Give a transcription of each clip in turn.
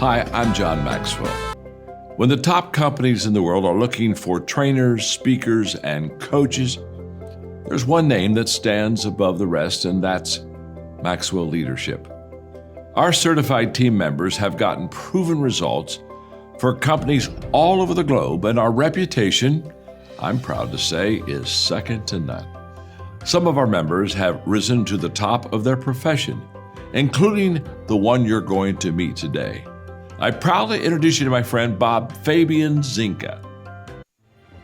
Hi, I'm John Maxwell. When the top companies in the world are looking for trainers, speakers, and coaches, there's one name that stands above the rest, and that's Maxwell Leadership. Our certified team members have gotten proven results for companies all over the globe, and our reputation, I'm proud to say, is second to none. Some of our members have risen to the top of their profession, including the one you're going to meet today. I proudly introduce you to my friend Bob Fabian Zinka.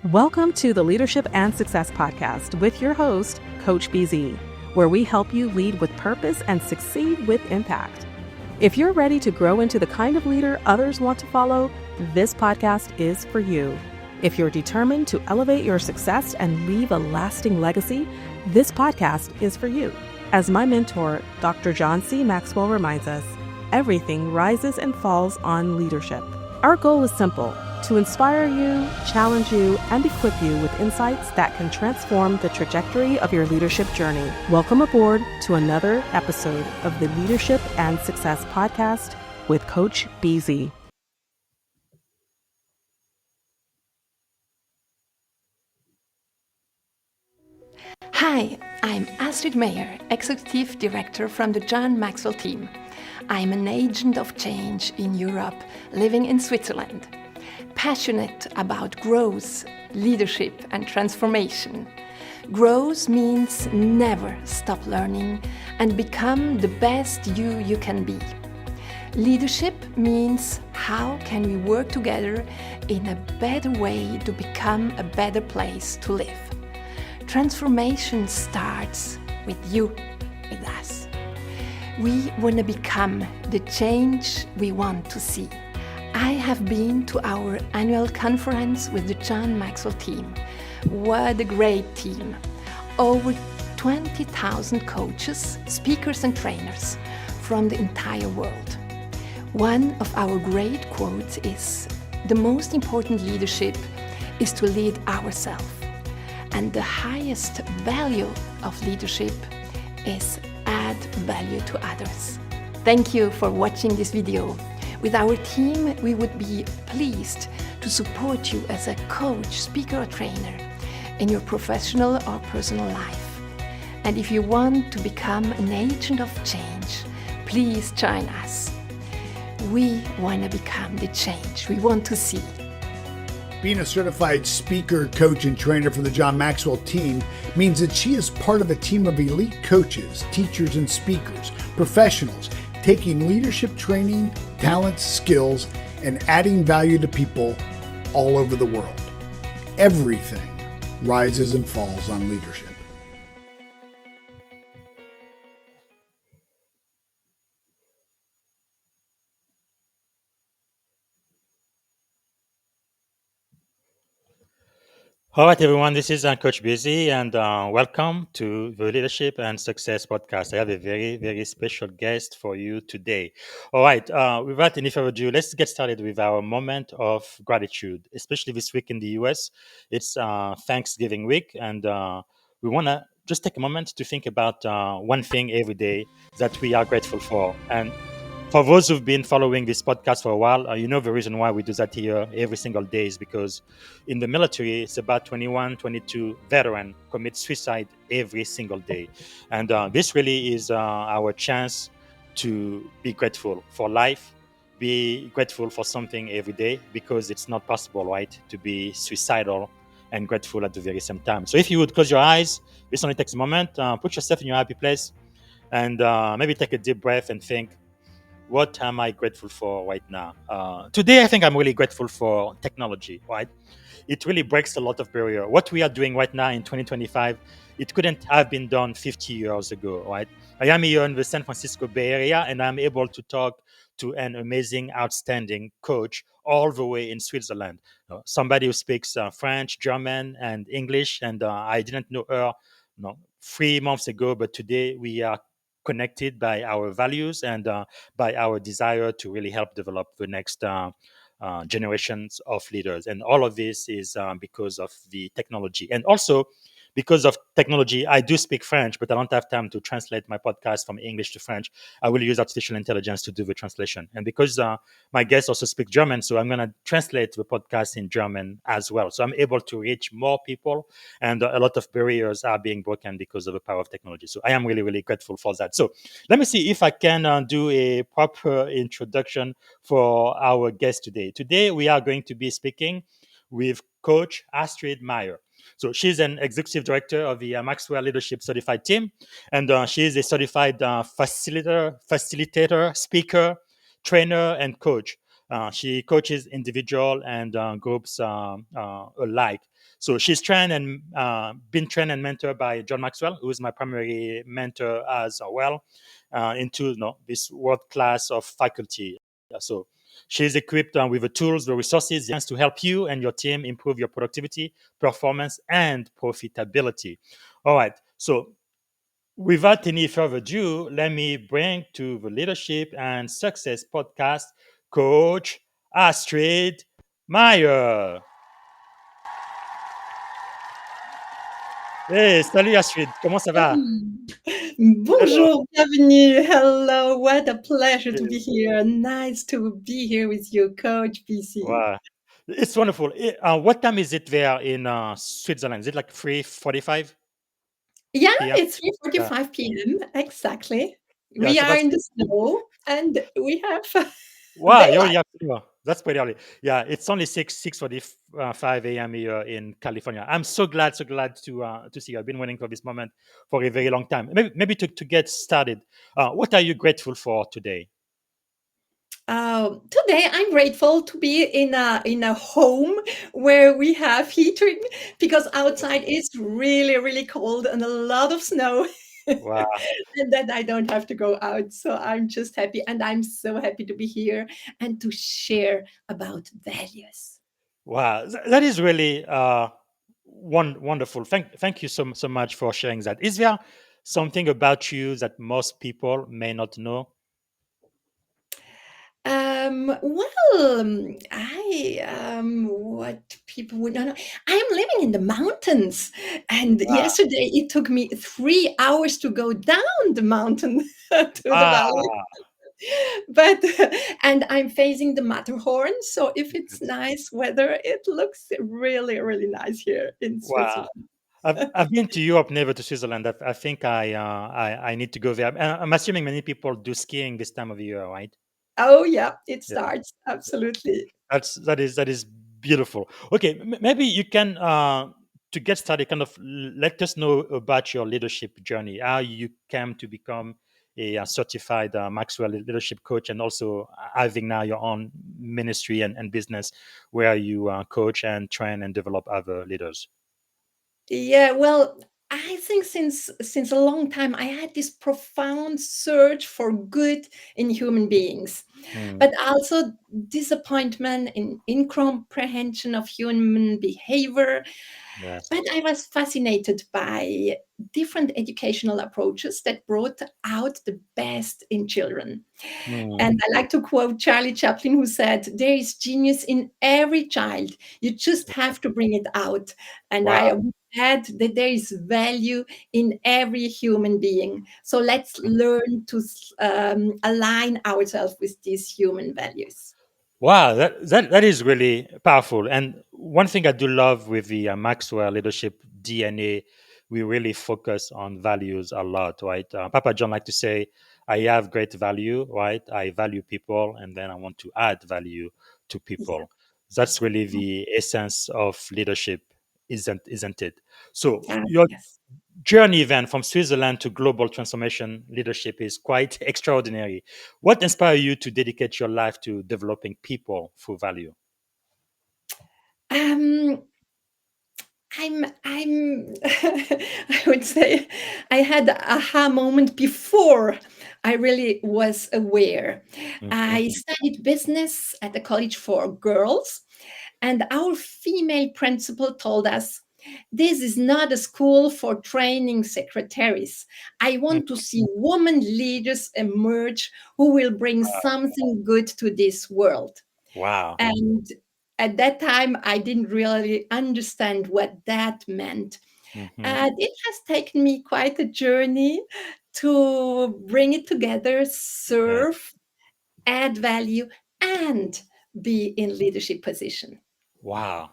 Welcome to the Leadership and Success Podcast with your host, Coach BZ, where we help you lead with purpose and succeed with impact. If you're ready to grow into the kind of leader others want to follow, this podcast is for you. If you're determined to elevate your success and leave a lasting legacy, this podcast is for you. As my mentor, Dr. John C. Maxwell reminds us, everything rises and falls on leadership. Our goal is simple: to inspire you, challenge you, and equip you with insights that can transform the trajectory of your leadership journey. Welcome aboard to another episode of the Leadership and Success Podcast with Coach BZ. Hi, I'm Astrid Meyer, Executive Director from the John Maxwell team. I'm an agent of change in Europe, living in Switzerland. Passionate about growth, leadership, and transformation. Growth means never stop learning and become the best you can be. Leadership means how can we work together in a better way to become a better place to live. Transformation starts with you, with us. We want to become the change we want to see. I have been to our annual conference with the John Maxwell team. What a great team. Over 20,000 coaches, speakers and trainers from the entire world. One of our great quotes is, "The most important leadership is to lead ourselves. And the highest value of leadership is add value to others." Thank you for watching this video. With our team, we would be pleased to support you as a coach, speaker, or trainer in your professional or personal life. And if you want to become an agent of change, please join us. We want to become the change we want to see. Being a certified speaker, coach, and trainer for the John Maxwell team means that she is part of a team of elite coaches, teachers, and speakers, professionals, taking leadership training, talents, skills, and adding value to people all over the world. Everything rises and falls on leadership. All right, everyone, this is Coach Busy, and welcome to the Leadership and Success Podcast. I have a very, very special guest for you today. All right, without any further ado, let's get started with our moment of gratitude, especially this week in the US. It's Thanksgiving week, and we want to just take a moment to think about one thing every day that we are grateful for. And for those who've been following this podcast for a while, you know the reason why we do that here every single day is because in the military, it's about 21, 22 veterans commit suicide every single day. And this really is our chance to be grateful for life, be grateful for something every day, because it's not possible, right, to be suicidal and grateful at the very same time. So if you would close your eyes, this only takes a moment, put yourself in your happy place, and maybe take a deep breath and think, what am I grateful for right now? Today, I think I'm really grateful for technology, right? It really breaks a lot of barrier. What we are doing right now in 2025, it couldn't have been done 50 years ago, right? I am here in the San Francisco Bay Area, and I'm able to talk to an amazing, outstanding coach all the way in Switzerland. Somebody who speaks French, German, and English, and I didn't know her 3 months ago, but today we are connected by our values and by our desire to really help develop the next generations of leaders. And all of this is because of the technology. And also, because of technology, I do speak French, but I don't have time to translate my podcast from English to French. I will use artificial intelligence to do the translation. And because my guests also speak German, so I'm going to translate the podcast in German as well. So I'm able to reach more people, and a lot of barriers are being broken because of the power of technology. So I am really, really grateful for that. So let me see if I can do a proper introduction for our guest today. Today, we are going to be speaking with Coach Astrid Meyer. So she's an executive director of the Maxwell Leadership Certified Team, and she is a certified facilitator, speaker, trainer, and coach. She coaches individual and groups alike. So she's trained and been trained and mentored by John Maxwell, who is my primary mentor as well, into this world class of faculty. So she's equipped with the tools, the resources, the to help you and your team improve your productivity, performance, and profitability. All right. So without any further ado, let me bring to the Leadership and Success podcast Coach Astrid Meyer. Hey, salut Astrid, comment ça va? Hello. Bonjour, bienvenue. Hello, what a pleasure to be here. Nice to be here with you, Coach BC. Wow. It's wonderful. What time is it there in Switzerland? Is it like 3:45 Yeah, p.m.? it's Yeah, 3:45 p.m. Exactly. yeah. We So are that's in the snow and we have wow. You daylight. already have that's pretty early. Yeah, it's only 6:45 a.m. here in California. I'm so glad to see you. I've been waiting for this moment for a very long time. Maybe to get started. What are you grateful for today? Today I'm grateful to be in a home where we have heating because outside it's really, really cold and a lot of snow. Wow. And then I don't have to go out. So I'm just happy. And I'm so happy to be here and to share about values. Wow, that is really wonderful. Thank you so much for sharing that. Is there something about you that most people may not know? What people would not know. I am living in the mountains. And Wow, yesterday it took me 3 hours to go down the mountain to the wow, valley. But and I'm facing the Matterhorn. So if it's nice weather, it looks really, really nice here in wow. Switzerland. I've been to Europe, never to Switzerland. I think I need to go there. I'm assuming many people do skiing this time of the year, right? Oh yeah, it Yeah. starts absolutely. That is beautiful. Okay, maybe you can to get started, kind of let us know about your leadership journey, how you came to become a certified Maxwell leadership coach, and also having now your own ministry and business where you coach and train and develop other leaders. Yeah, well, I think since a long time I had this profound search for good in human beings, Mm, but also disappointment in incomprehension of human behavior. yes. But I was fascinated by different educational approaches that brought out the best in children. Mm, And I like to quote Charlie Chaplin, who said, "There is genius in every child. You just have to bring it out." And wow. I would add that there is value in every human being. So let's learn to align ourselves with these human values. Wow, that is really powerful. And one thing I do love with the Maxwell Leadership DNA, we really focus on values a lot, right? Papa John like to say, "I have great value, right? I value people, and then I want to add value to Yeah. people." That's really the essence of leadership, isn't it? So your Yes. journey then from Switzerland to global transformation leadership is quite extraordinary. What inspired you to dedicate your life to developing people through value? Um, I'm I would say I had a aha moment before I really was aware. Mhm. I studied business at a college for girls, and our female principal told us, "This is not a school for training secretaries. I Mm. want to see women leaders emerge who will bring something good to this world." Wow. And at that time, I didn't really understand what that meant. Hmm. And it has taken me quite a journey to bring it together, Yeah. serve, add value, and be in leadership position. Wow.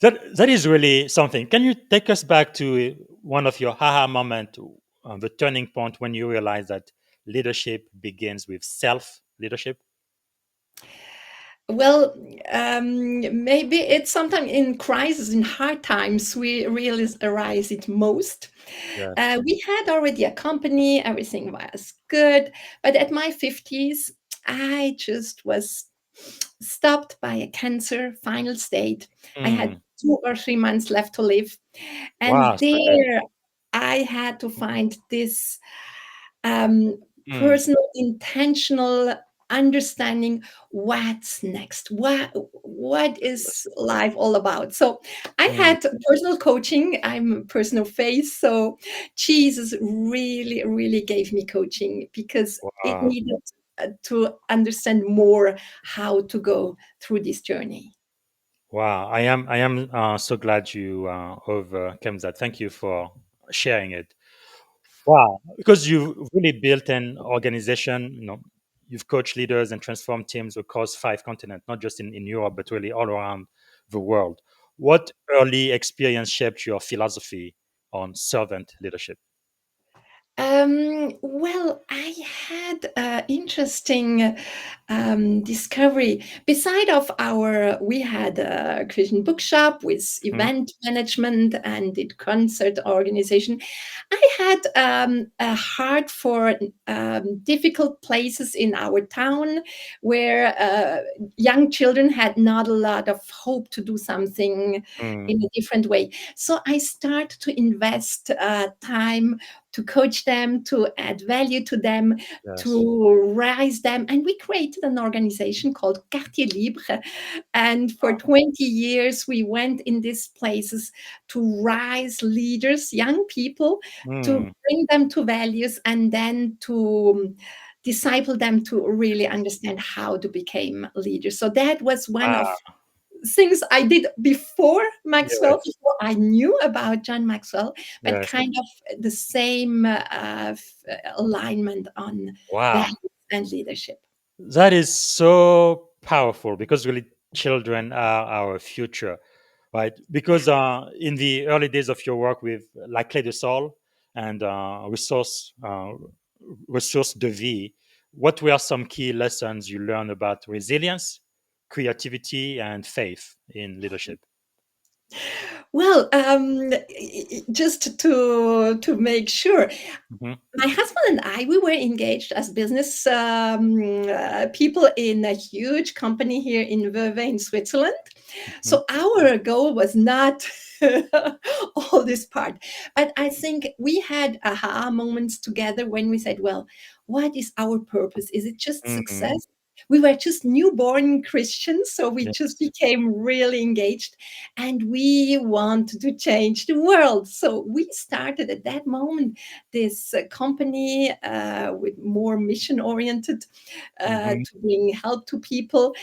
That is really something. Can you take us back to one of your haha moment, the turning point when you realize that leadership begins with self leadership? Well, maybe it's sometimes in crisis, in hard times, we realize it most. Yes. We had already a company, everything was good, but at my 50s, I just was stopped by a cancer final state. I had Mm. 2 or 3 months left to live. Wow. And Sad. there I had to find this um, Mm. personal, intentional understanding what's next, what is life all about. So I Mm. had personal coaching. I'm a personal face, so Jesus really gave me coaching because it Wow. needed to understand more how to go through this journey. Wow. I am so glad you overcame that. Thank you for sharing it. Wow, because you've really built an organization, you've coached leaders and transformed teams across 5 continents, not just in Europe, but really all around the world. What early experience shaped your philosophy on servant leadership? Well, I had an interesting discovery. Beside of we had a Christian bookshop with Mhm. event management and did concert organization. I had a heart for difficult places in our town where young children had not a lot of hope to do something Mm. in a different way. So I started to invest time to coach them, to add value to them, Yes. to rise them. And we created an organization called Quartier Libre. And for 20 years, we went in these places to rise leaders, young people, to Mm. bring them to values and then to disciple them to really understand how to become leaders. So that was one of Ah, things I did before Maxwell, yes. before I knew about John Maxwell, but Yes. kind of the same alignment on Wow. values and leadership. That is so powerful because really children are our future, right? Because in the early days of your work with La Clé de Sol and Ressource de Vie, what were some key lessons you learned about resilience, creativity, and faith in leadership? Well, just to make sure, Hmm. my husband and I, we were engaged as business people in a huge company here in Vevey in Switzerland. Hmm. So our goal was not all this part. But I think we had aha moments together when we said, well, what is our purpose? Is it just Hmm. success? We were just newborn Christians, so we just Yes. became really engaged and we wanted to change the world. So we started at that moment this company with more mission oriented Hmm. to bring help to people.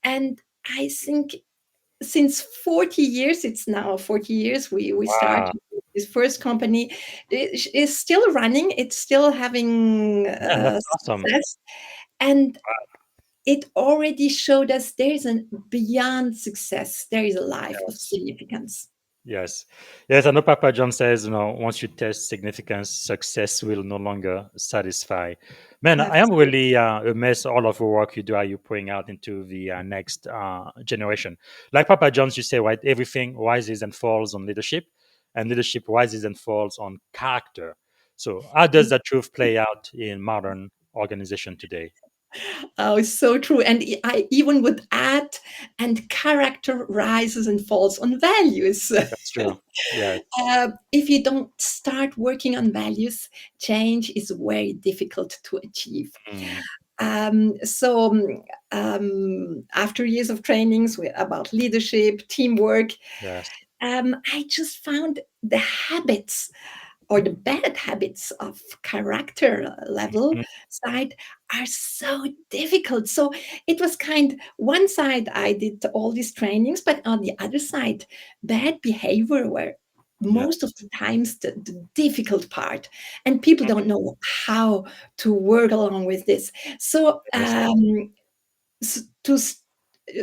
And I think since 40 years, it's now 40 years, we Wow. started this first company. It is still running, it's still having Yeah, that's awesome. success. And it already showed us there is a beyond success, there is a life of Yes. significance. Yes. Yes, I know Papa John says, once you test significance, success will no longer satisfy. Man, I am Absolutely. really amazed all of the work you do, are you putting out into the next generation. Like Papa John's, you say, right, everything rises and falls on leadership, and leadership rises and falls on character. So how does that truth play out in modern organization today? Oh, so true. And I even would add, and character rises and falls on values. That's true. Yes. If you don't start working on values, change is very difficult to achieve. Mm, After years of trainings about leadership, teamwork, yes. I just found the habits or the bad habits of character level Mm, side are so difficult. So it was kind one side I did all these trainings, but on the other side, bad behavior were most of the times the difficult part, and people don't know how to work along with this. So Yes. to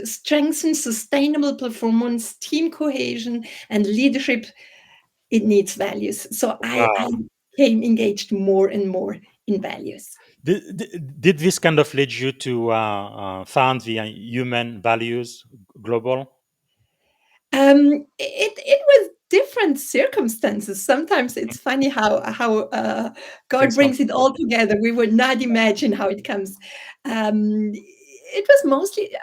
strengthen sustainable performance, team cohesion, and leadership, it needs values. So I Wow. became engaged more and more in values. Did this kind of lead you to found the human values global? It was different circumstances. Sometimes it's funny how God Things come brings it together. all together. We would not imagine how it comes. It was mostly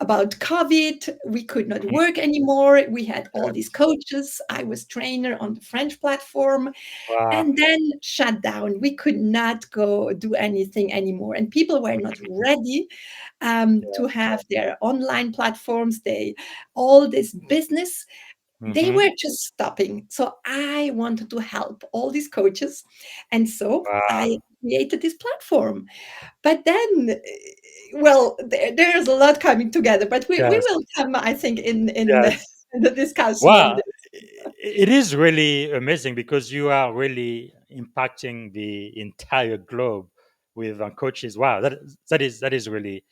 about COVID. We could not Mhm. work anymore. We had all these coaches. I was trainer on the French platform, Wow. and then shut down. We could not go do anything anymore, and people were not ready to have their online platforms. They all this business. They Hmm. were just stopping. So I wanted to help all these coaches, and so Wow. I created this platform. But then, well, there's a lot coming together. But we Yes. will come, I think, in Yes. in the discussion on Wow. this. It is really amazing because you are really impacting the entire globe with coaches. Wow, that is really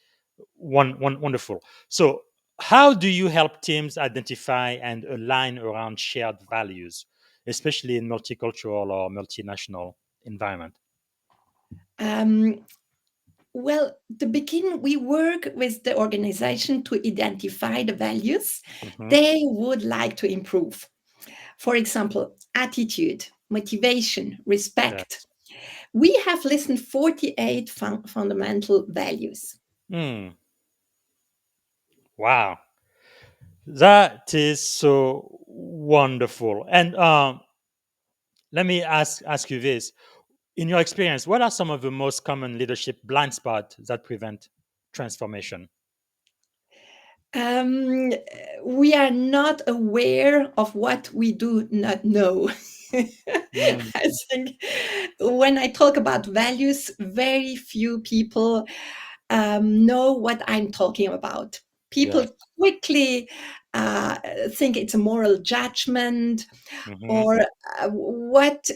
wonderful. So, how do you help teams identify and align around shared values, especially in multicultural or multinational environment? Um, well, to begin, we work with the organization to identify the values Hmm. they would like to improve. For example, attitude, motivation, respect. Yes. We have listened 48 fundamental values. Hmm. Wow, that is so wonderful. And let me ask you this: in your experience, what are some of the most common leadership blind spots that prevent transformation? Um, we are not aware of what we do not know. Mm, I think when I talk about values, very few people know what I'm talking about. People yes. quickly uh, think it's a moral judgment, Hmm. or what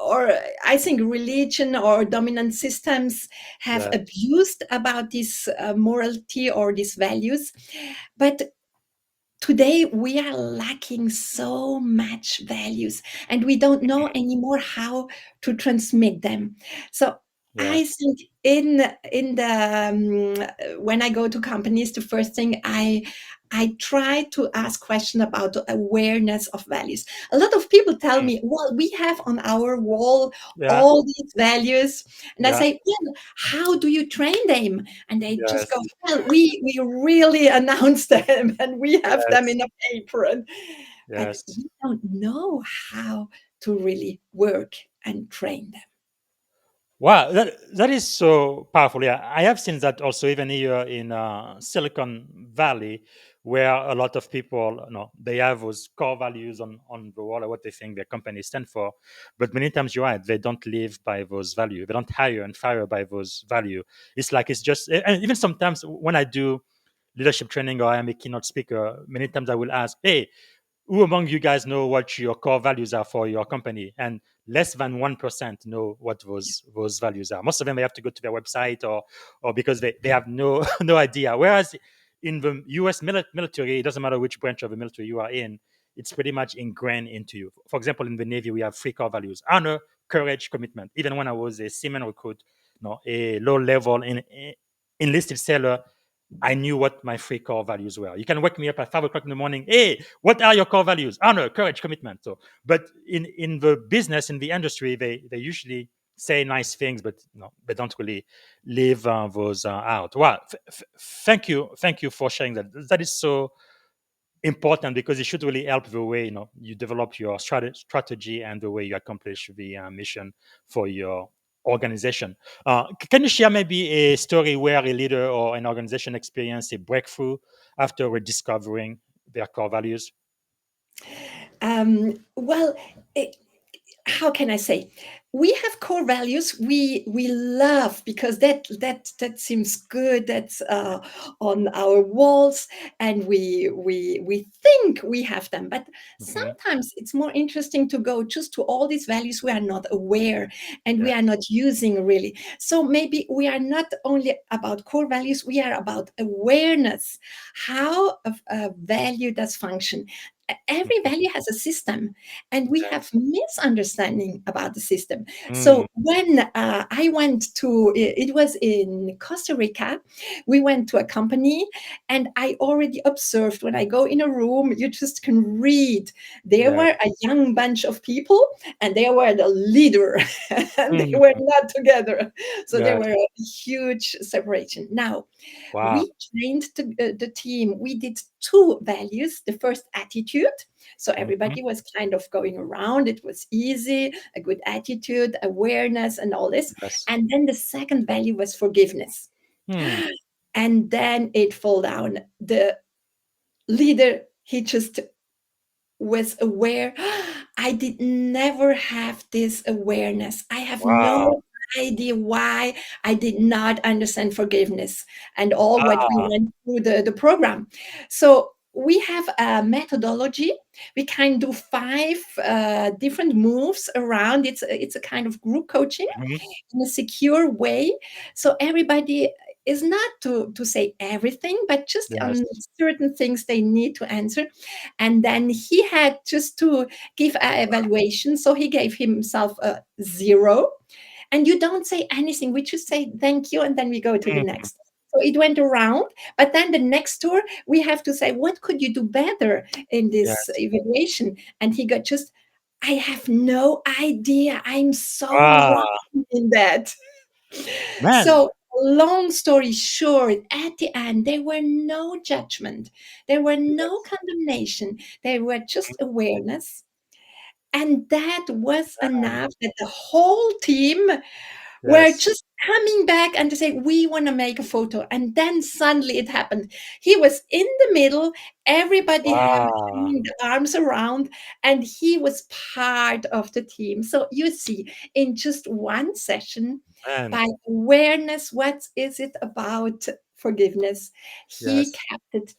or I think religion or dominant systems have Yes. abused about this morality or these values. But today we are lacking so much values, and we don't know anymore how to transmit them. So I Yes. think in the when I go to companies, the first thing I try to ask question about the awareness of values. A lot of people tell Mm, me, well, we have on our wall yeah. all these values, and I Yeah. say, well, how do you train them? And they just go, Yes. well, we really announce them and we have them Yes. in a paper, but Yes. we don't know how to really work and train them. Wow, that is so powerful. Yeah, I have seen that also even here in Silicon Valley, where a lot of people, they have those core values on the wall of what they think their company stand for. But many times you're right, they don't live by those values. They don't hire and fire by those values. It's like it's just, and even sometimes when I do leadership training or I am a keynote speaker, many times I will ask, hey, who among you guys know what your core values are for your company? And less than 1% know what those values are. Most of them, they have to go to their website or because they have no no idea. Whereas in the US military, it doesn't matter which branch of the military you are in, it's pretty much ingrained into you. For example, in the Navy, we have three core values: honor, courage, commitment. Even when I was a seaman recruit, a low level enlisted sailor, I knew what my three core values were. You can wake me up at 5 o'clock in the morning. Hey, what are your core values? Honor, courage, commitment. So, but in the business, in the industry, they usually say nice things, but they don't really live those out. Wow, thank you for sharing that. That is so important because it should really help the way you develop your strategy and the way you accomplish the mission for your organization. Can you share maybe a story where a leader or an organization experienced a breakthrough after rediscovering their core values? Well, how can I say? we have core values we love because that seems good. That's on our walls, and we think we have them. But Hmm. sometimes it's more interesting to go just to all these values we are not aware and we are Yes. not using really. So maybe we are not only about core values, we are about awareness, how a value does function. Every Mhm. value has a system, and we have misunderstanding about the system. Mm. So when I went to, it was in Costa Rica, we went to a company, and I already observed when I go in a room, you just can read. There Yeah. were a young bunch of people, and they were the leader, and they Mm. were not together. So there Yes. were a huge separation. Now, Wow. we trained the team. We did two values. The first, attitude. So Hmm. everybody was kind of going around. It was easy, a good attitude, awareness, and all this. Yes. And then the second value was forgiveness. Hmm. And then it fell down. The leader, he just was aware. I did never have this awareness. I have Wow. no idea why I did not understand forgiveness and all what we Ah. went through the program. So we have a methodology. We can do five different moves around. It's a kind of group coaching Mhm. in a secure way. So everybody is not to say everything, but just on Yes. certain things they need to answer. And then he had just to give an evaluation. So he gave himself a 0. And you don't say anything. We just say thank you, and then we go to the Mm. next. So it went around, but then the next tour we have to say, what could you do better in this Yes. evaluation? And he got just, I have no idea. I'm so Ah. wrong in that. Man. So, long story short, at the end, there were no judgment, there were no Yes. condemnation, there were Mhm. just awareness. And that was Man. enough that the whole team were Yes. just coming back and to say, we want to make a photo. And then suddenly it happened. He was in the middle, everybody having Wow. the arms around, and he was part of the team. So you see, in just one session, Man. by awareness, what is it about forgiveness? He Yes. captured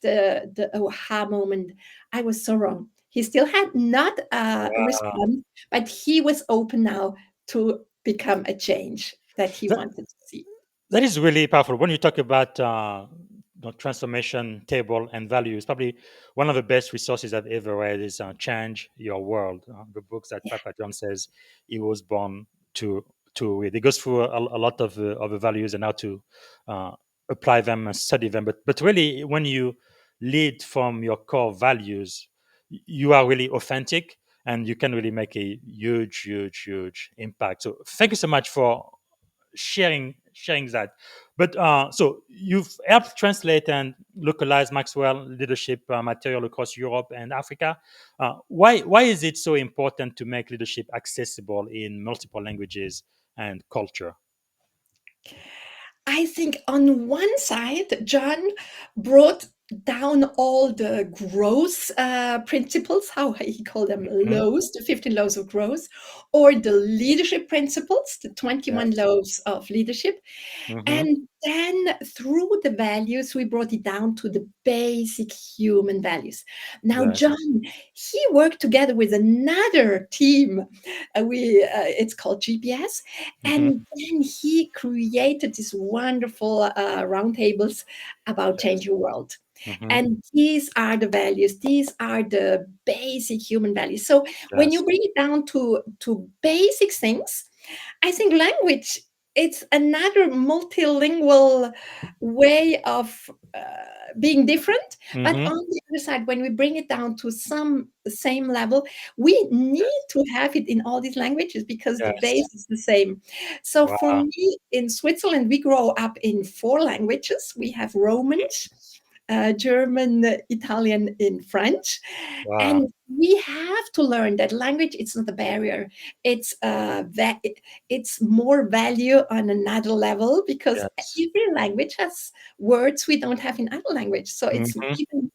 the aha moment. I was so wrong. He still had not a Wow. response, but he was open now to become a change that he That, wanted to see. that is really powerful. When you talk about the transformation table and values, probably one of the best resources I've ever read is Change Your World, the books that Yeah. Papa John says he was born to to read. It goes through a lot of the values and how to uh, apply them and study them. But really, when you lead from your core values, you are really authentic and you can really make a huge impact. So thank you so much for sharing that. But so you've helped translate and localize Maxwell leadership material across Europe and Africa. Why is it so important to make leadership accessible in multiple languages and culture? I think on one side, John brought down all the growth principles, how he called them, Mhm. lows, the 15 laws of growth, or the leadership principles, the 21 Yes. laws of leadership. Hmm. And then through the values, we brought it down to the basic human values. Now, Yes. John, he worked together with another team. It's called GPS, Hmm. and then he created these wonderful roundtables about Yes. change your world. Hmm. And these are the values. These are the basic human values. So when Yes. you bring it down to basic things, I think language, it's another multilingual way of being different. But Hmm. on the other side, when we bring it down to some same level, we need to have it in all these languages because the Yes. base is the same. So for Wow. me, in Switzerland, we grow up in 4 languages. We have Romance, German, Italian, in French. Wow. And we have to learn that language, it's not a barrier. It's it's more value on another level because Yes. every language has words we don't have in other language. So it's Hmm. even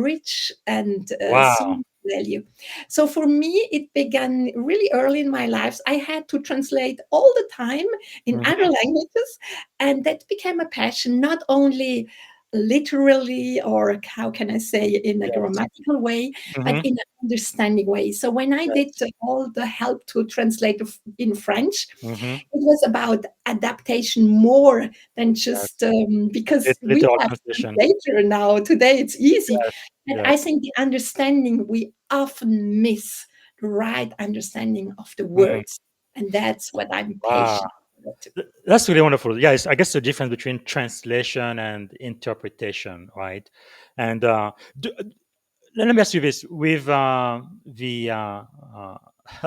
rich and so Wow. value. So for me, it began really early in my life. I had to translate all the time in other Mhm. languages, and that became a passion, not only literally or how can I say in a Yes. grammatical way, but Mhm. in an understanding way. So when I did Yes. all the help to translate in French, Mhm. it was about adaptation more than just Yes. because we Literal have translation. translator now. Today it's easy, Yes. but I Yes. think the understanding we often miss the right understanding of the Mhm. words, and that's what I'm Wow. patient about. That's really wonderful. Yeah, I guess the difference between translation and interpretation, right? And let me ask you this: with I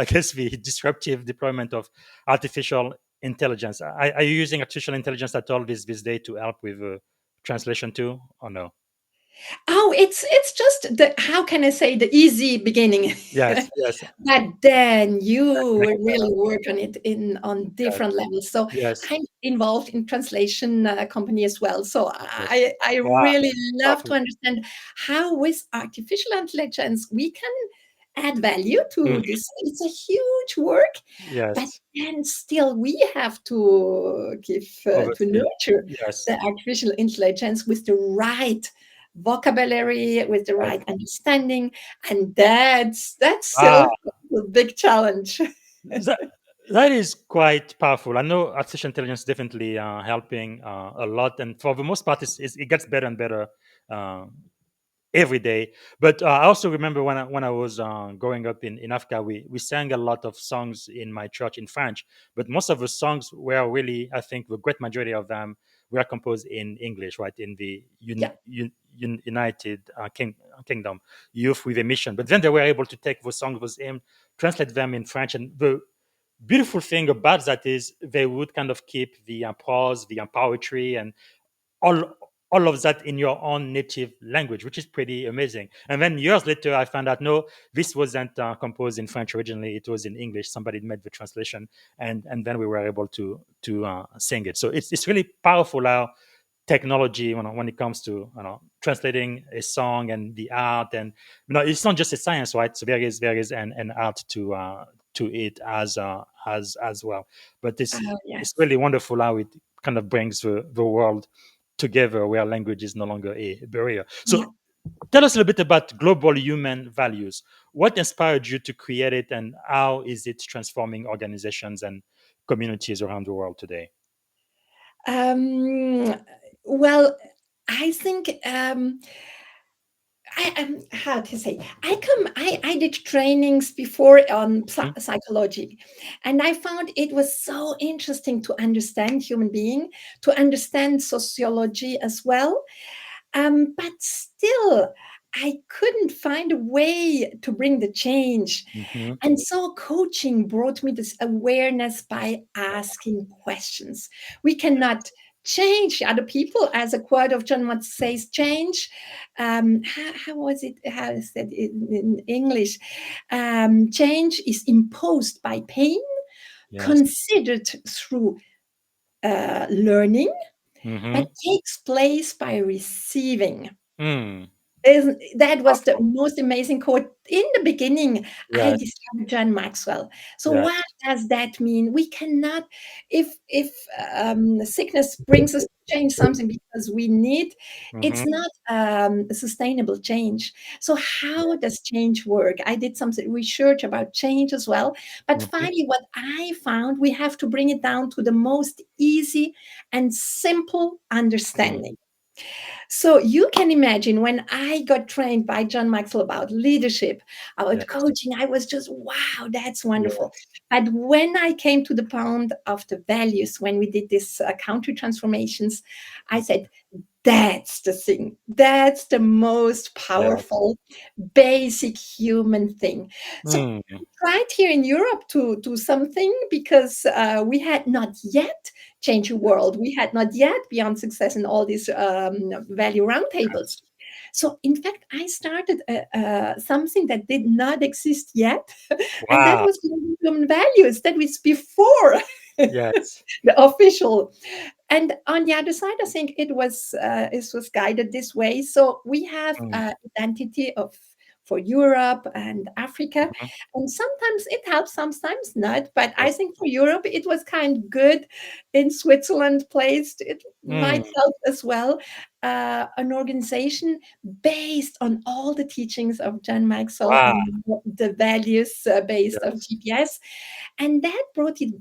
guess the disruptive deployment of artificial intelligence, are you using artificial intelligence at all this day to help with translation too, or no? Oh, it's just the how can I say the easy beginning. Yes, yes, But then you make will it better. really work on it in on Yes, different levels. So yes, I'm involved in translation company as well. So yes. I Wow, really love powerful. to understand how with artificial intelligence we can add value to Mm, this. It's a huge work, but yes, then still we have to give to obviously. nurture Yes, the artificial intelligence with the right vocabulary, with the yes. right understanding, and that's Ah, still a big challenge. that, that is quite powerful. I know artificial intelligence is definitely helping a lot, and for the most part, it gets better and better uh, every day. But I also remember when I was growing up in Africa, we sang a lot of songs in my church in French, but most of the songs were really, I think, the great majority of them were composed in English, right? In the Yeah, United Kingdom, Youth with a Mission. But then they were able to take those songs, those hymns, translate them in French, and the beautiful thing about that is they would kind of keep the prose, the poetry, and all all of that in your own native language, which is pretty amazing. And then years later, I found out no, this wasn't composed in French originally; it was in English. Somebody made the translation, and then we were able to sing it. So it's really powerful how technology, when it comes to translating a song and the art, and it's not just a science, right? So there is an art to it as well. But it's yes. really wonderful how it kind of brings the world together where language is no longer a barrier. Yeah. So tell us a little bit about global human values. What inspired you to create it, and how is it transforming organizations and communities around the world today? Um, well, I think I am how to say I did trainings before on Mhm. psychology, and I found it was so interesting to understand human being, to understand sociology as well. But still, I couldn't find a way to bring the change. Mhm. And so coaching brought me this awareness by asking questions. We cannot change other people, as a quote of John Watts says, change. How was it? How is that in English? Change is imposed by pain, Yes. considered through learning, but Mhm. takes place by receiving. Mm. That was the Powerful. most amazing quote. In the beginning, I Yes. discovered John Maxwell. So Yes. what does that mean? We cannot, if sickness brings us to change something because we need, it's Mhm. not a sustainable change. So how Yes. does change work? I did some research about change as well. But Mhm. finally, what I found, we have to bring it down to the most easy and simple Mm. understanding. So you can imagine when I got trained by John Maxwell about leadership, about Yes. coaching, I was just, wow, that's wonderful. Yes. But when I came to the pound of the values, when we did this country transformations, I said, that's the thing. That's the most Yes. powerful, basic human thing. So Mm. tried here in Europe to do something because we had not yet changed the world. We had not yet beyond success in all these value roundtables. Yes. So in fact, I started something that did not exist yet, and that Wow. was human values. That was before Yes. the official. And on the other side, I think it was guided this way. So we have Mm. identity of for Europe and Africa. Mhm. And sometimes it helps, sometimes not. But I Yes. think for Europe, it was kind of good. In Switzerland placed, it Mm. might help as well. An organization based on all the teachings of John Maxwell Wow. and the values based of Yes. GPS. And that brought it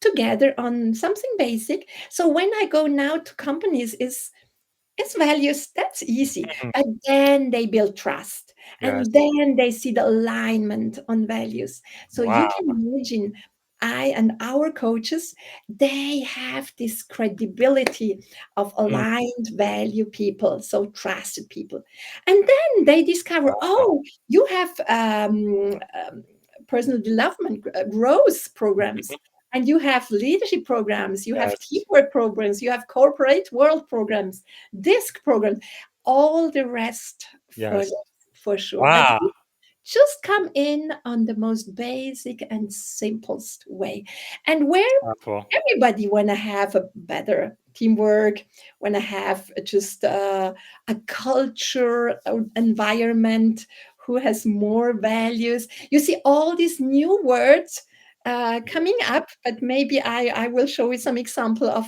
together on something basic. So when I go now to companies, is it's values, that's easy. Mhm. But then they build trust. And Yes. then they see the alignment on values. So you Wow. can imagine I and our coaches, they have this credibility of Mm. aligned value people, so trusted people. And then they discover, Wow. oh, you have personal development, growth programs, Mhm. and you have leadership programs, you have Yes. teamwork programs, you have corporate world programs, disc programs, all the rest Yes. for sure. But Wow. we just come in on the most basic and simplest way, and where Powerful. everybody want to have a better teamwork, want to have just a culture environment who has more values. You see all these new words coming up, but maybe I will show you some example of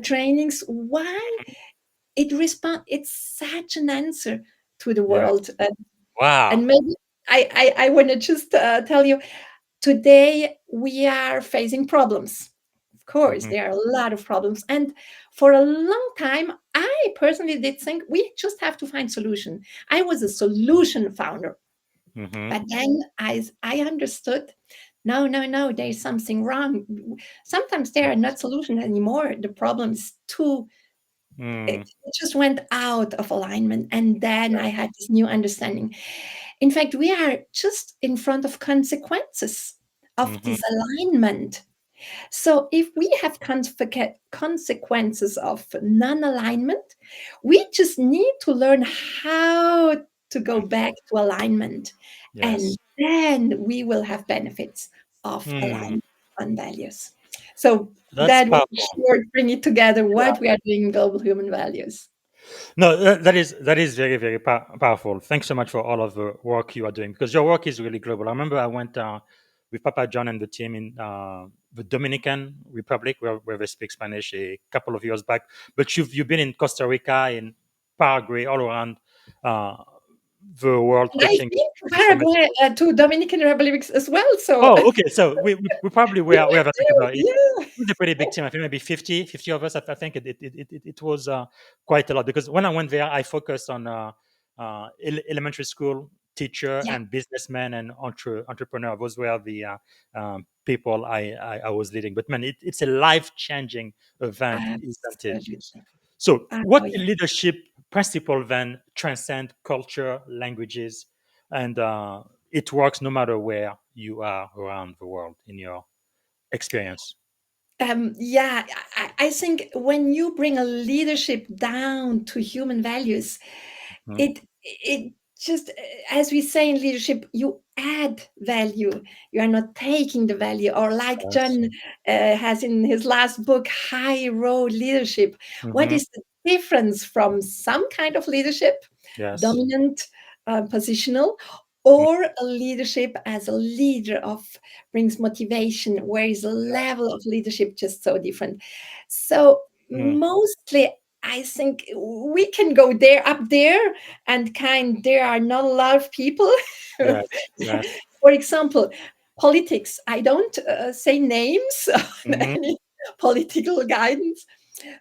trainings. Why it's such an answer to the world, Yes. Wow. and maybe I want to just tell you today we are facing problems. Of course, Mhm. there are a lot of problems. And for a long time, I personally did think we just have to find solution. I was a solution founder. Mhm. But then I understood, no, no, no, there's something wrong. Sometimes there are not solutions anymore. The problem is too, Mm. it just went out of alignment. And then I Yes. had this new understanding. In fact, we are just in front of consequences of Mhm. this alignment. So if we have consequences of non-alignment, we just need to learn how to go Mm. back to alignment. And Yes. then we will have benefits of Mm. alignment on values. So That's that was powerful. short, bring it together Yeah. what we are doing in global human values. No, that is very very powerful. Thanks so much for all of the work you are doing because your work is really global. I remember I went with Papa John and the team in the Dominican Republic where they speak Spanish a couple of years back. But you've been in Costa Rica, in Paraguay, all around uh, the world And I teaching think transformation. Paraguay to Dominican Republic as well. So Oh, okay. So we probably we we have went I think there. about it. Yeah. It was a pretty big team. I think maybe 50 of us. I think it was quite a lot because when I went there, I focused on elementary school teacher Yeah, and businessmen and entrepreneur. Those were the people I was leading. But man, it's a life changing event, isn't it? absolutely. So, Oh, what yeah. leadership principle then transcend culture, languages, and it works no matter where you are around the world in your experience? Yeah, I think when you bring a leadership down to human values, Mhm. it just as we say in leadership, you add value. You are not taking the value, or like Yes. John has in his last book, High Road Leadership. What Hmm. is the difference from some kind of leadership, Yes. dominant, positional, or a leadership as a leader of brings motivation, where is the level of leadership just so different. So Mm. mostly I think we can go there up there and there are not a lot of people. Yes. Yes. For example, politics. I don't say names on Hmm. any political guidance,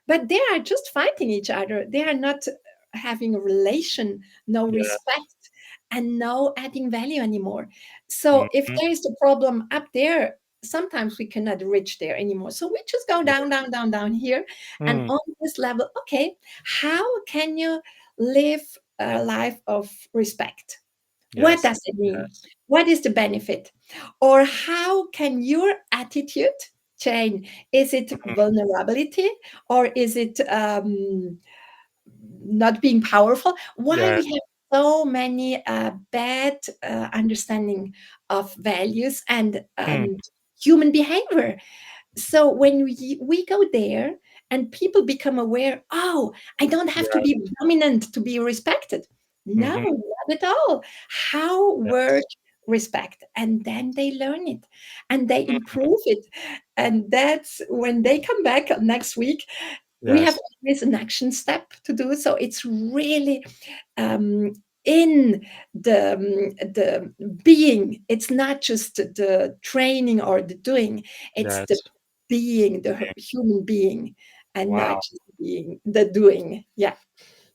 but they are just fighting each other. They are not having a relation, no Yes. respect, and no adding value anymore. So if Hmm. there is the problem up there, sometimes we cannot reach there anymore. So we just go down, Yes. down, down, down here. And Mm. on this level, okay, how can you live a life of respect? What Yes. does it mean? Yes. What is the benefit? Or how can your attitude change? Is it Mhm. vulnerability, or is it not being powerful? Why we Yes. have so many bad understanding of values Mm. and human behavior? So when we go there and people become aware, oh, I don't have to Yes. be dominant to be respected. No, Hmm. Not at all. How work Yes. respect, and then they learn it and they Mhm. improve it, and that's when they come back next week. We have Yes. always an action step to do, so it's really um, in the being. It's not just the training or the doing, it's the Yes. being, the human being, and not Wow. just being the doing. Yeah.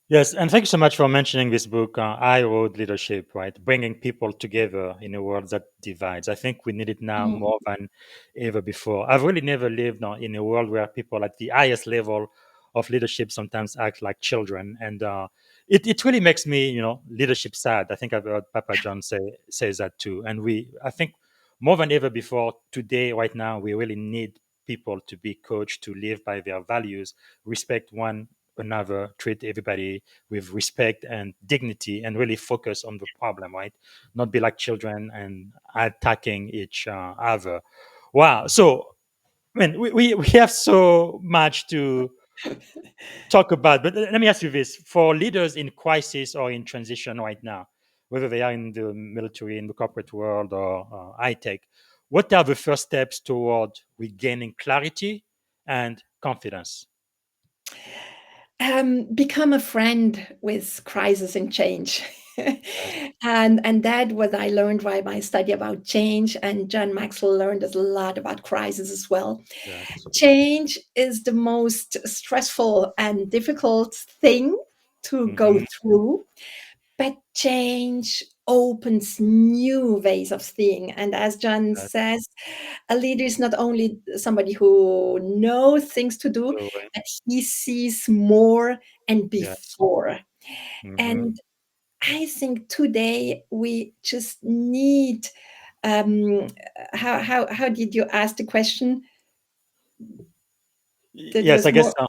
Yes, and thank you so much for mentioning this book, I Wrote Leadership, right? Bringing people together in a world that divides. I think we need it now Mm. more than ever before. I've really never lived in a world where people at the highest level of leadership sometimes act like children. And it really makes me, leadership sad. I think I've heard Papa John says that too. And I think more than ever before today, right now, we really need people to be coached to live by their values, respect one another, treat everybody with respect and dignity, and really focus on the problem, right? Not be like children and attacking each other. Wow. So, I mean, we have so much to talk about, but let me ask you this: for leaders in crisis or in transition right now, whether they are in the military, in the corporate world, or high tech, what are the first steps toward regaining clarity and confidence? Become a friend with crisis and change. Yes, And that what I learned by my study about change, and John Maxwell learned a lot about crisis as well. yes. Change is the most stressful and difficult thing to go Hmm. through, but change opens new ways of seeing. And as John Yes. says, a leader is not only somebody who knows things to do, Absolutely. but he sees more and Yes. before. Hmm. And I think today we just need, um, how did you ask the question? That Yes, was I guess. more.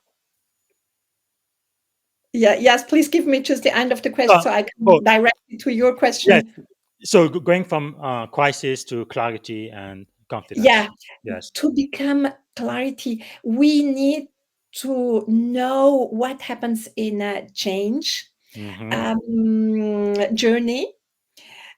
Yeah, yes, please give me just the end of the question Uh, so I can oh, direct it to your yes. question. So going from crisis to clarity and Yeah, confidence. Yes. to become clarity, we need to know what happens in a change Hmm. journey.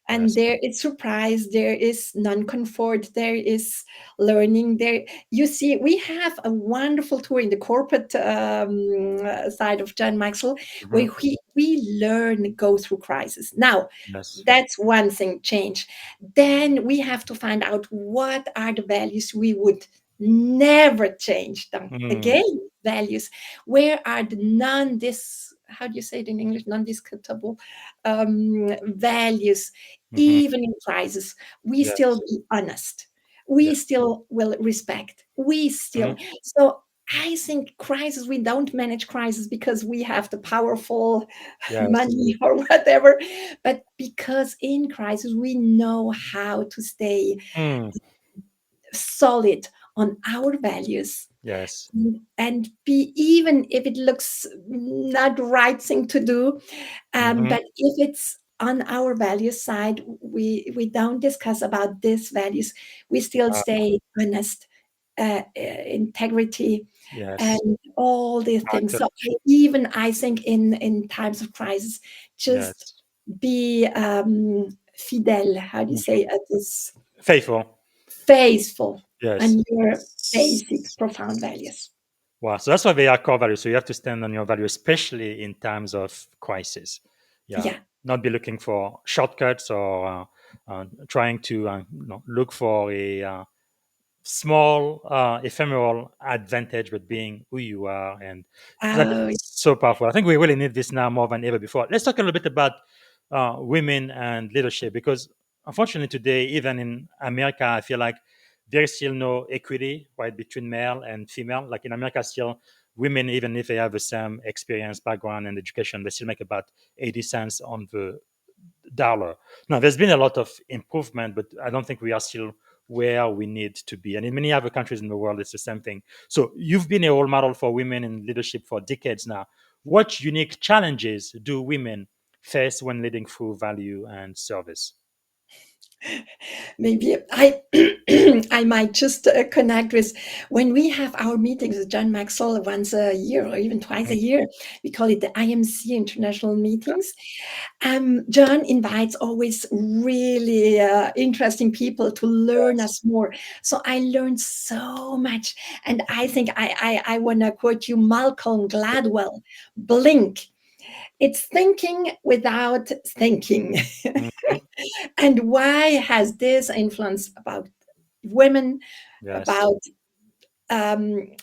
And Yes. there is surprise, there is non-comfort, there is learning. There, you see, we have a wonderful tour in the corporate side of John Maxwell, Hmm. where we learn, go through crisis. Now, Yes. that's one thing, change. Then we have to find out what are the values we would never change them Mm. again. Values, where are the non this how do you say it in English, non-discutable values. Hmm. Even in crisis, we still Yes. be honest, we Yes. still will respect, we Hmm. still. So I think crisis, we don't manage crisis because we have the powerful Yes. money or whatever, but because in crisis we know how to stay Mm. solid on our values, Yes. and be, even if it looks not the right thing to do, Hmm. but if it's on our values side, we don't discuss about these values, we still Uh, stay honest, integrity, yes. and all these things. So Courage. even I think in times of crisis, just Yes. be fidèle, how do you Mhm. say, this Faithful. faithful Yes. on your basic profound values. Wow. So that's why they are core values. So you have to stand on your value, especially in times of crisis. Yeah. Yeah. Not be looking for shortcuts or trying to look for a small, ephemeral advantage, but being who you are. And that is Oh, so powerful. I think we really need this now more than ever before. Let's talk a little bit about women and leadership, because unfortunately today, even in America, I feel like there is still no equity, right, between male and female. Like in America, still women, even if they have the same experience, background, and education, they still make about 80 cents on the dollar. Now, there's been a lot of improvement, but I don't think we are still where we need to be. And in many other countries in the world, it's the same thing. So you've been a role model for women in leadership for decades now. What unique challenges do women face when leading through value and service? Maybe I I might just connect with when we have our meetings with John Maxwell once a year or even twice a year. We call it the IMC International Meetings. John invites always really interesting people to learn Yes. us more. So I learned so much, and I think I want to quote you, Malcolm Gladwell, Blink. It's thinking without thinking. Mhm. And why has this influence about women, Yes. about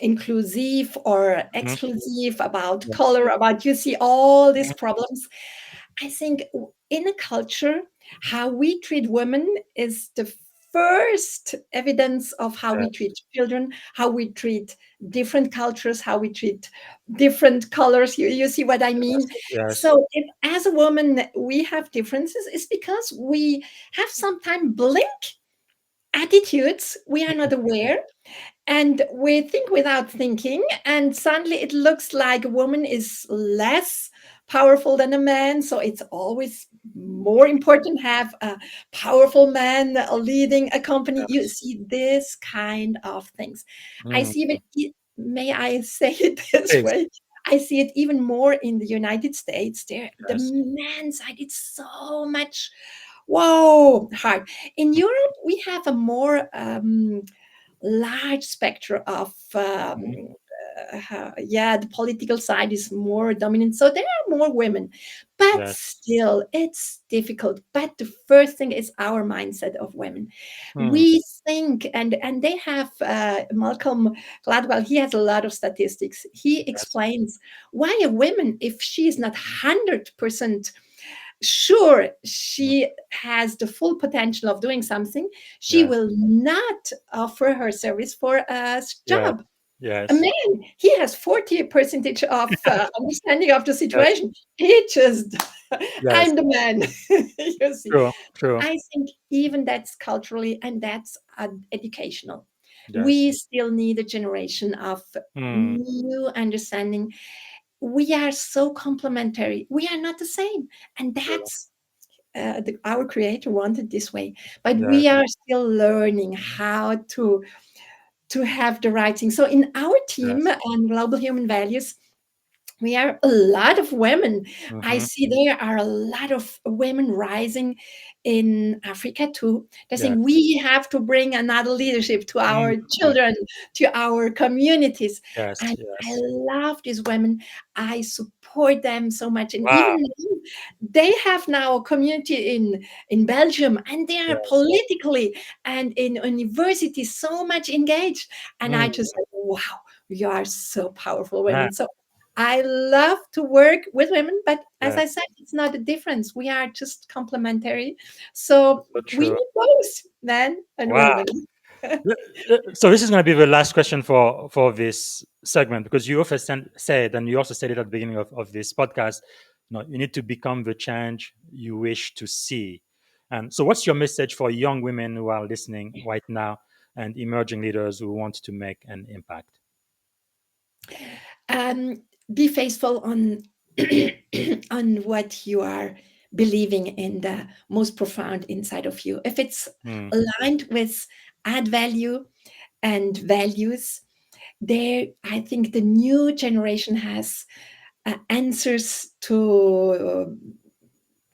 inclusive or Mhm. exclusive, about Yes. color, about you see all these Mhm. problems? I think in a culture, how we treat women is the first evidence of how we Yes. treat children, how we treat different cultures, how we treat different colors. You see what I mean? Yes. Yes. So, if as a woman we have differences, it's because we have sometimes blink attitudes we are not aware, and we think without thinking, and suddenly it looks like a woman is less powerful than a man, so it's always more important to have a powerful man leading a company. You Yes. see this kind of things. I Mm. see it, may I say it this Please. way, I see it even more in the United States. There the Yes. man side is so much, whoa, hard. In Europe we have a more large spectrum of Mhm. yeah, the political side is more dominant, so there are more women, but Yes. still it's difficult. But the first thing is our mindset of women. Mm. We think, and they have Malcolm Gladwell, he has a lot of statistics. He Yes. explains why a woman, if she is not 100% sure Mm. she has the full potential of doing something, she Yes. will not offer her service for a Yes. job. A Yes. man, he has 40 percentage of understanding of the Yes. situation. He just, Yes. I'm the man. You see, True. True. I think even that's culturally and that's educational. Yes. We still need a generation of Mm. new understanding. We are so complementary. We are not the same, and True. that's our creator wanted this way, but Yes. we are still learning how to have the right thing. So in our team Yes. on global human values, we are a lot of women. I Mhm. see there are a lot of women rising in Africa too. They're Yes. saying we have to bring another leadership to our Mm. children, to our communities. Yes. And I Yes. love these women. I support them so much. And Wow. even now, they have now a community in Belgium, and they are Yes. politically and in universities so much engaged. And I Mm. just like, wow, you are so powerful Ah, women. So I love to work with women, but as yes. I said, it's not a difference. We are just complementary. So So we true. need both men and Wow. women. So this is going to be the last question for this segment, because you often said, and you also said it at the beginning of this podcast, you need to become the change you wish to see. And so what's your message for young women who are listening right now and emerging leaders who want to make an impact? Um, be faithful on on what you are believing in the most profound inside of you. If it's Mm. aligned with add value and values, there I think the new generation has answers to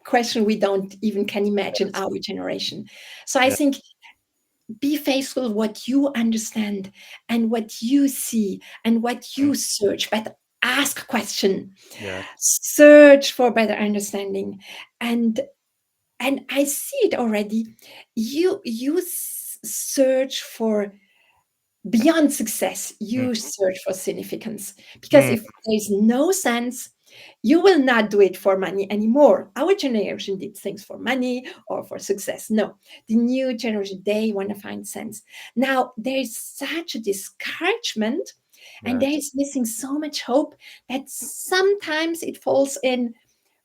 question we don't even can imagine Yes. our generation. So I Yeah. think be faithful what you understand and what you see and what Mm. you search, but ask question, Yes. search for better understanding. And I see it already. You search for beyond success, Mm. you search for significance, because Mm. if there's no sense, you will not do it for money anymore. Our generation did things for money or for success. No, the new generation, they want to find sense. Now there's such a discouragement, and Yes. there is missing so much hope that sometimes it falls in,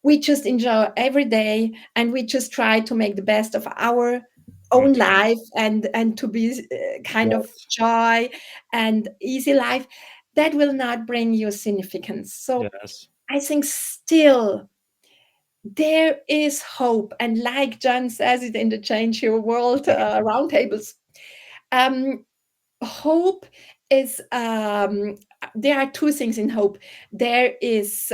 we just enjoy every day and we just try to make the best of our Mm. own life, and to be kind of Yes. joy and easy life that will not bring you significance. So Yes. I think still there is hope. And like John says it in the Change Your World roundtables, um, hope is, there are two things in hope. There is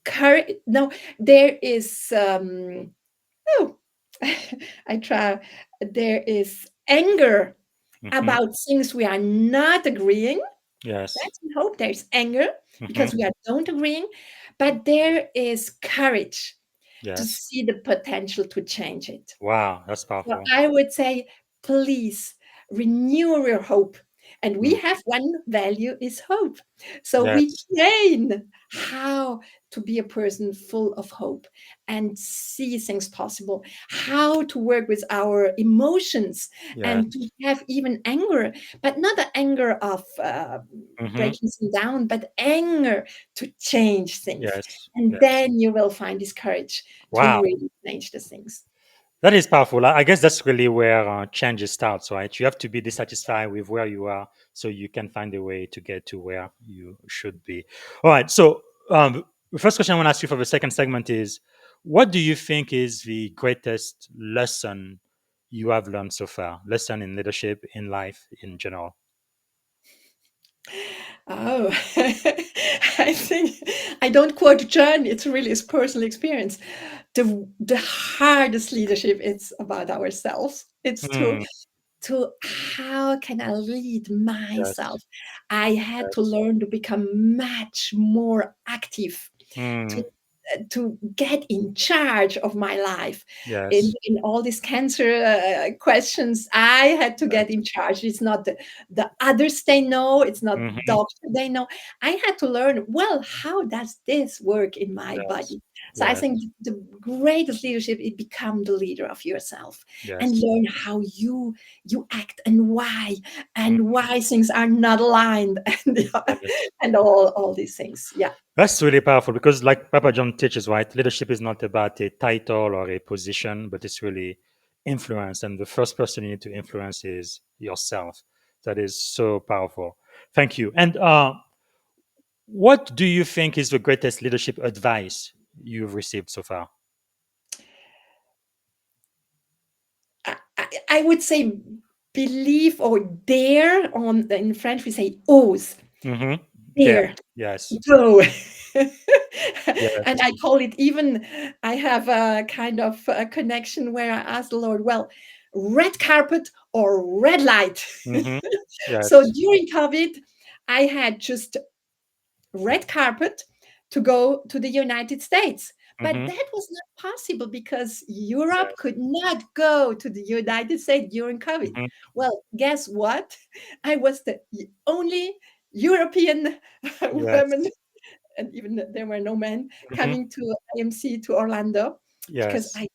courage. No, there is, oh, I try. There is anger Mm-hmm. about things we are not agreeing. Yes. That's in hope. There's anger Mm-hmm. because we are don't agreeing, but there is courage to Yes. see the potential to change it. Wow, that's So powerful. I would say, please renew your hope. And we Mm. have one value is hope. So we Yes. train how to be a person full of hope and see things possible, how to work with our emotions Yes. and to have even anger, but not the anger of Mm-hmm. breaking things down, but anger to change things. Yes. And Yes. then you will find this courage to Wow. really change the things. That is powerful. I guess that's really where change starts, right? You have to be dissatisfied with where you are so you can find a way to get to where you should be. All right. So, the first question I want to ask you for the second segment is what do you think is the greatest lesson you have learned so far? Lesson in leadership, in life, in general? Oh, I think I don't quote John. It's really his personal experience. The hardest leadership is about ourselves. It's Hmm. to how can I lead Yes. myself? I had to Yes. learn to become much more active, Hmm. to to get in charge of my life. Yes. In all these cancer questions, I had to get Yes. in charge. It's not the others they know, it's not Hmm. doctor they know. I had to learn, well, how does this work in my Yes. body? So I Yes. think the greatest leadership is become the leader of yourself and Yes. learn how you act and why things are not aligned Yes. and all these things. Yeah. That's really powerful because, like Papa John teaches, right? Leadership is not about a title or a position, but it's really influence. And the first person you need to influence is yourself. That is so powerful. Thank you. And what do you think is the greatest leadership advice you've received so far? I would say believe or dare. On in French we say ose, Mm-hmm. There. dare, Yes. go. And Yes. I call it, even I have a kind of a connection where I ask the Lord, well, red carpet or red light. Mm-hmm. So Yes. during COVID I had just red carpet to go to the United States. But Mm-hmm. that was not possible because Europe Yes. could not go to the United States during COVID. Mm-hmm. Well, guess what? I was the only European woman, Yes. and even there were no men Mm-hmm. coming to IMC to Orlando because Yes. I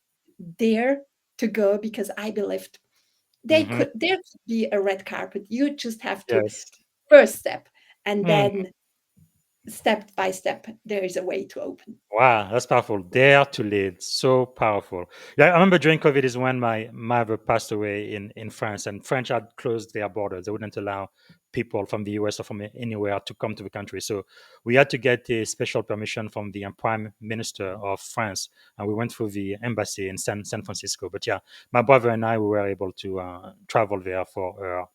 dare to go because I believed Mm-hmm. there could be a red carpet. You just have to Yes. first step, and Mm. then step by step, there is a way to open. Wow, that's powerful. Dare to lead. So powerful. Yeah, I remember during COVID is when my mother passed away in France, and French had closed their borders. They wouldn't allow people from the US or from anywhere to come to the country. So we had to get a special permission from the Prime Minister of France, and we went through the embassy in San Francisco. But yeah, my brother and I we were able to travel there for her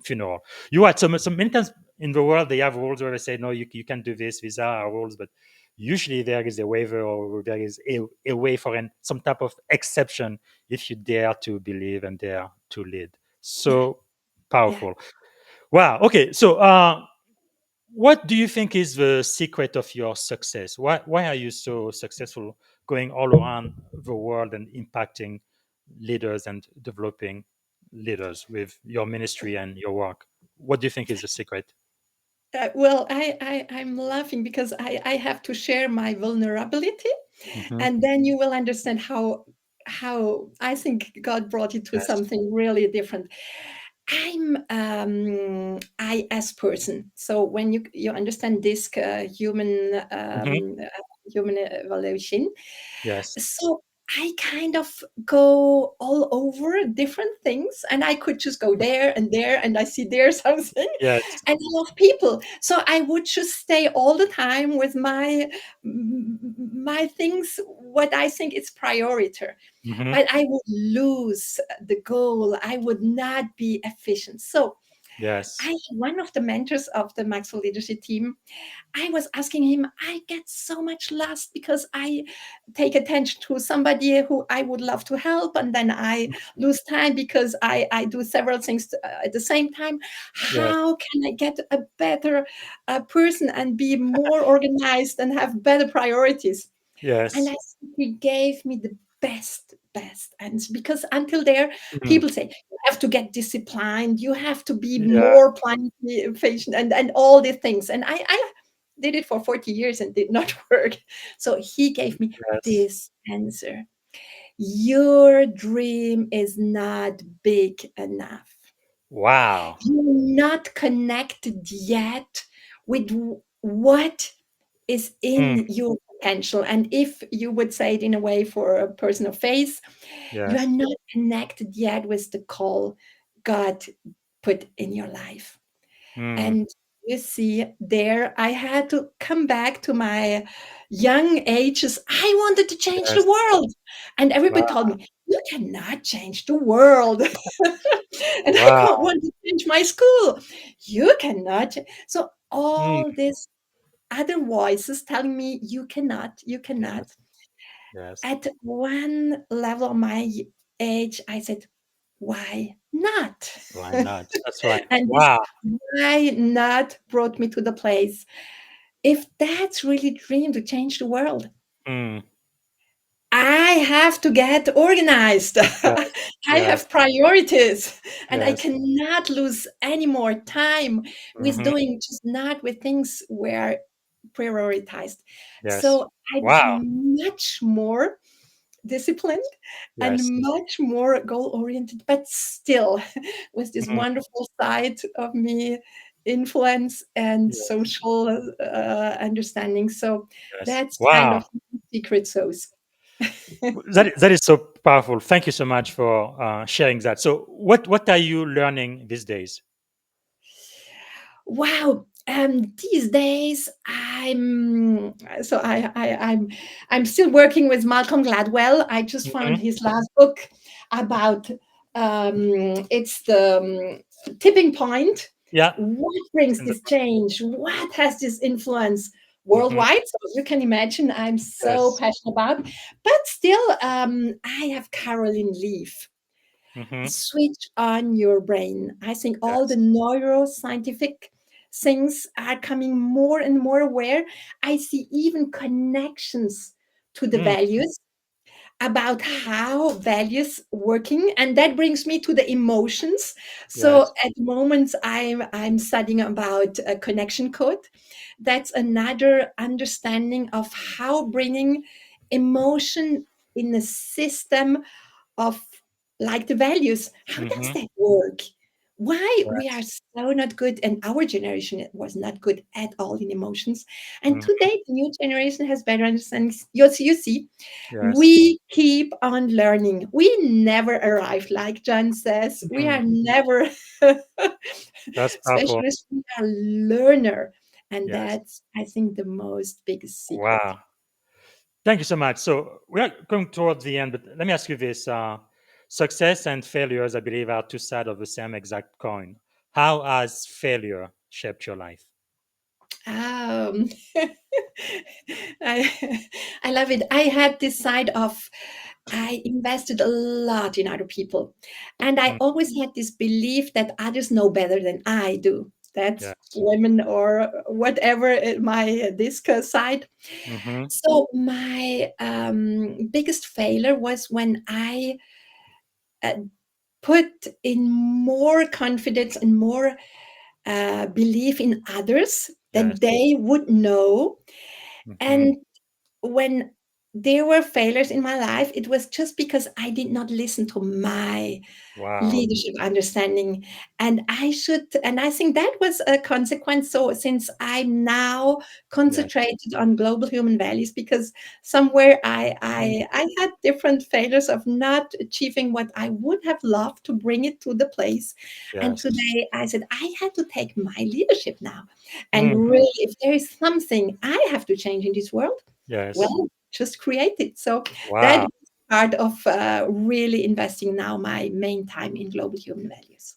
funeral. You are so many times in the world they have rules where they say no, you can't do this. These are our rules, but usually there is a waiver or there is a way for some type of exception if you dare to believe and dare to lead. Yeah, So yeah. powerful. Wow. Okay. So, what do you think is the secret of your success? Why are you so successful going all around the world and impacting leaders and developing leaders with your ministry and your work? What do you think is the secret? Well, I'm laughing because I have to share my vulnerability, Hmm. and then you will understand how I think God brought it to Yes. something really different. I'm IS person. So when you understand this Hmm. human evaluation, Yes. so I kind of go all over different things, and I could just go there, and I see there something, Yes. and I love people. So I would just stay all the time with my things, what I think is priority. Hmm. But I would lose the goal. I would not be efficient. So Yes. one of the mentors of the Maxwell leadership team, I was asking him, I get so much lost because I take attention to somebody who I would love to help, and then I lose time because I do several things at the same time. Yes. How can I get a better person and be more organized and have better priorities? And I Yes. think he gave me the best answer, because until there, Mm. people say you have to get disciplined, you have to be Yeah. more patient, and all these things. And I did it for 40 years and did not work. So he gave me Yes. this answer: your dream is not big enough. Wow. You're not connected yet with what is Mm. in your potential. And if you would say it in a way for a person of faith, you are Yes. not connected yet with the call God put in your life. Mm. And you see, there I had to come back to my young ages. I wanted to change the Yes. world. And everybody Wow. told me, you cannot change the world. And I Wow. can't want to change my school. You cannot. So Mm. all these other voices telling me, you Yes. cannot. Yes. At one level of my age, I said, why not? Why not? That's right. And this Wow. why not brought me to the place. If that's really dream to change the world, Mm. I have to get organized. Yes. I Yes. have priorities, and I Yes. cannot lose any more time with Hmm. doing just not with things where prioritized. Yes. So I Wow. become much more disciplined and Yes. much more goal oriented, but still with this Mm. wonderful side of me, influence and Yes. social understanding. So Yes. that's kind of Wow. secret sauce. That is so powerful. Thank you so much for sharing that. So, what are you learning these days? Wow. These days, I'm still working with Malcolm Gladwell. I just Hmm. found his last book about it's the tipping point. Yeah. What It's brings in the this change? What has this influence hmm. worldwide? So you can imagine, I'm so Yes. passionate about. But still, I have Caroline Leaf. Hmm. Switch on your brain. I think all the Yes. neuroscientific things are coming more and more aware. I see even connections to the Mm. values, about how values working, and that brings me to the emotions. So Yes. at the moment I'm studying about a connection code. That's another understanding of how bringing emotion in a system of, like, the values, how does Hmm. that work? Why we are Yes. so not good, and our generation was not good at all in emotions, and Hmm. today the new generation has better understanding. You see, Yes. we keep on learning. We never arrive, like John says. We Mm. are never That's powerful. specialists. We are learner, and Yes. that's, I think, the most biggest secret. Wow. Thank you so much. So we are going towards the end, but let me ask you this: success and failures, I believe, are two sides of the same exact coin. How has failure shaped your life? Um, I I love it. I had this side of, I invested a lot in other people, and I Mm. always had this belief that others know better than I do. That's Yes. women or whatever, my disc side. Hmm. So my biggest failure was when I uh, put in more confidence and more belief in others Yes. that they would know. Hmm. And when there were failures in my life. It was just because I did not listen to my Wow. leadership understanding, and I think that was a consequence. So since I'm now Yes. concentrated on global human values, because somewhere i Mm. i i had different failures of not achieving what I would have loved to bring it to the place. And Yes. today I said I had to take my leadership now, and Mm. really, if there is something I have to change in this world, Yes. well, just create it. So that Wow. part of really investing now my main time in global human values.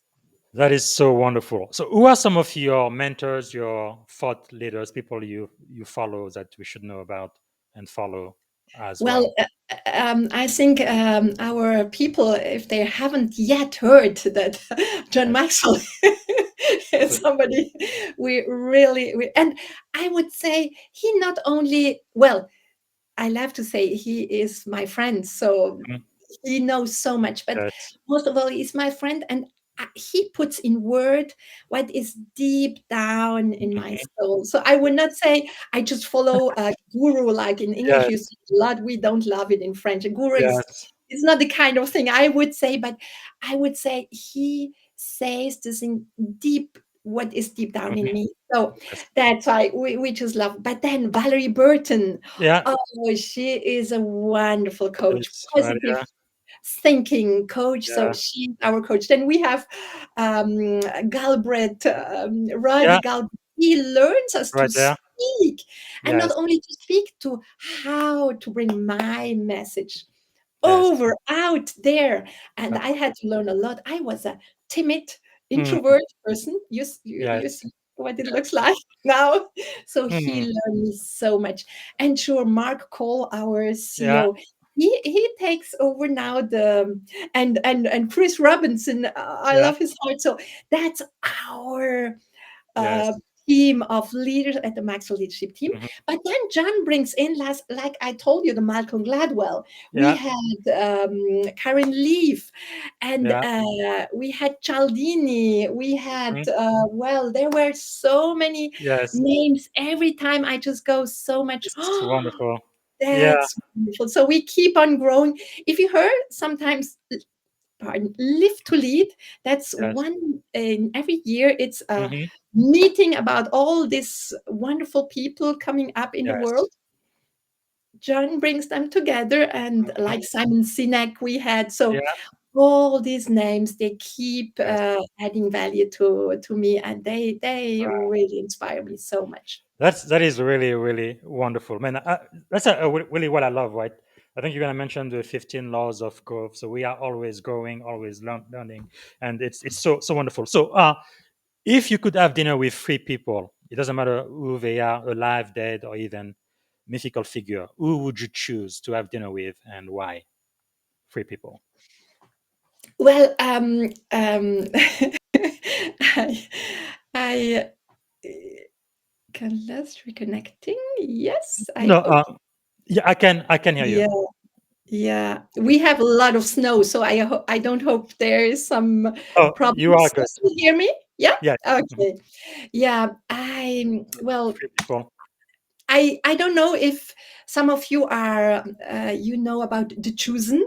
That is so wonderful. So, who are some of your mentors, your thought leaders, people you follow that we should know about and follow as well? Well, I think our people, if they haven't yet heard that John Yes. Maxwell is So, somebody and I would say he not only, well, I love to say he is my friend. So mm, he knows so much, but yes. most of all, he's my friend, and he puts in word what is deep down in my Mhm. soul. So I would not say I just follow a guru like in English. You Yes. see a lot. We don't love it in French. A guru is Yes. it's not the kind of thing I would say, but I would say he says this in deep. What is deep down in Mhm. me? So Yes. that's why we just love. But then Valerie Burton, Yeah. oh, she is a wonderful That coach, is right. positive Yeah. thinking coach. So Yeah. she's our coach. Then we have Galbraith, Roddy Yeah. Galbraith. He learns us to Right there. speak, and not Yes. only to speak, to how to bring my message Yes. over out there. And I Absolutely. had to learn a lot. I was a timid Mm. introvert person. You Yes. see what it looks Yes. like now. So he Mm. learned me so much. And sure, Mark Cole, our Yeah. CEO, he takes over now the and Chris Robinson. I Yeah. love his heart. So that's our uh, Yes. team of leaders at the Maxwell Leadership Team. Mhm. But then John brings in, last, like I told you, the Malcolm Gladwell. We Yeah. had Karen Leaf, and Yeah. we had Cialdini. We had, Mhm. well, there were so many Yes. names. Every time I just go so much, It's wonderful. Yeah. that's wonderful. So we keep on growing. If you heard sometimes, pardon, Live to Lead, that's Yes. one in every year. It's a Mhm. meeting about all these wonderful people coming up in the Yes. world. John brings them together, and Mhm. like Simon Sinek, we had so Yeah. all these names. They keep Yes. adding value to me, and they really inspire me so much. That is really really wonderful, man. That's really what I love, right? I think you're gonna mention the 15 laws of growth. So we are always growing, always learning, and it's so wonderful. So, if you could have dinner with three people, it doesn't matter who they are, alive, dead, or even mythical figure, who would you choose to have dinner with, and why? Three people. Well, I, I can let's reconnecting. Yes, I No, hope. yeah, I can hear you. Yeah, yeah. Okay. We have a lot of snow, so I don't hope there is some Oh, you are problems. good. Can you hear me? Yeah. Yes. Mhm. Okay. Yeah. I well, Three people. I don't know if some of you are you know about The Chosen,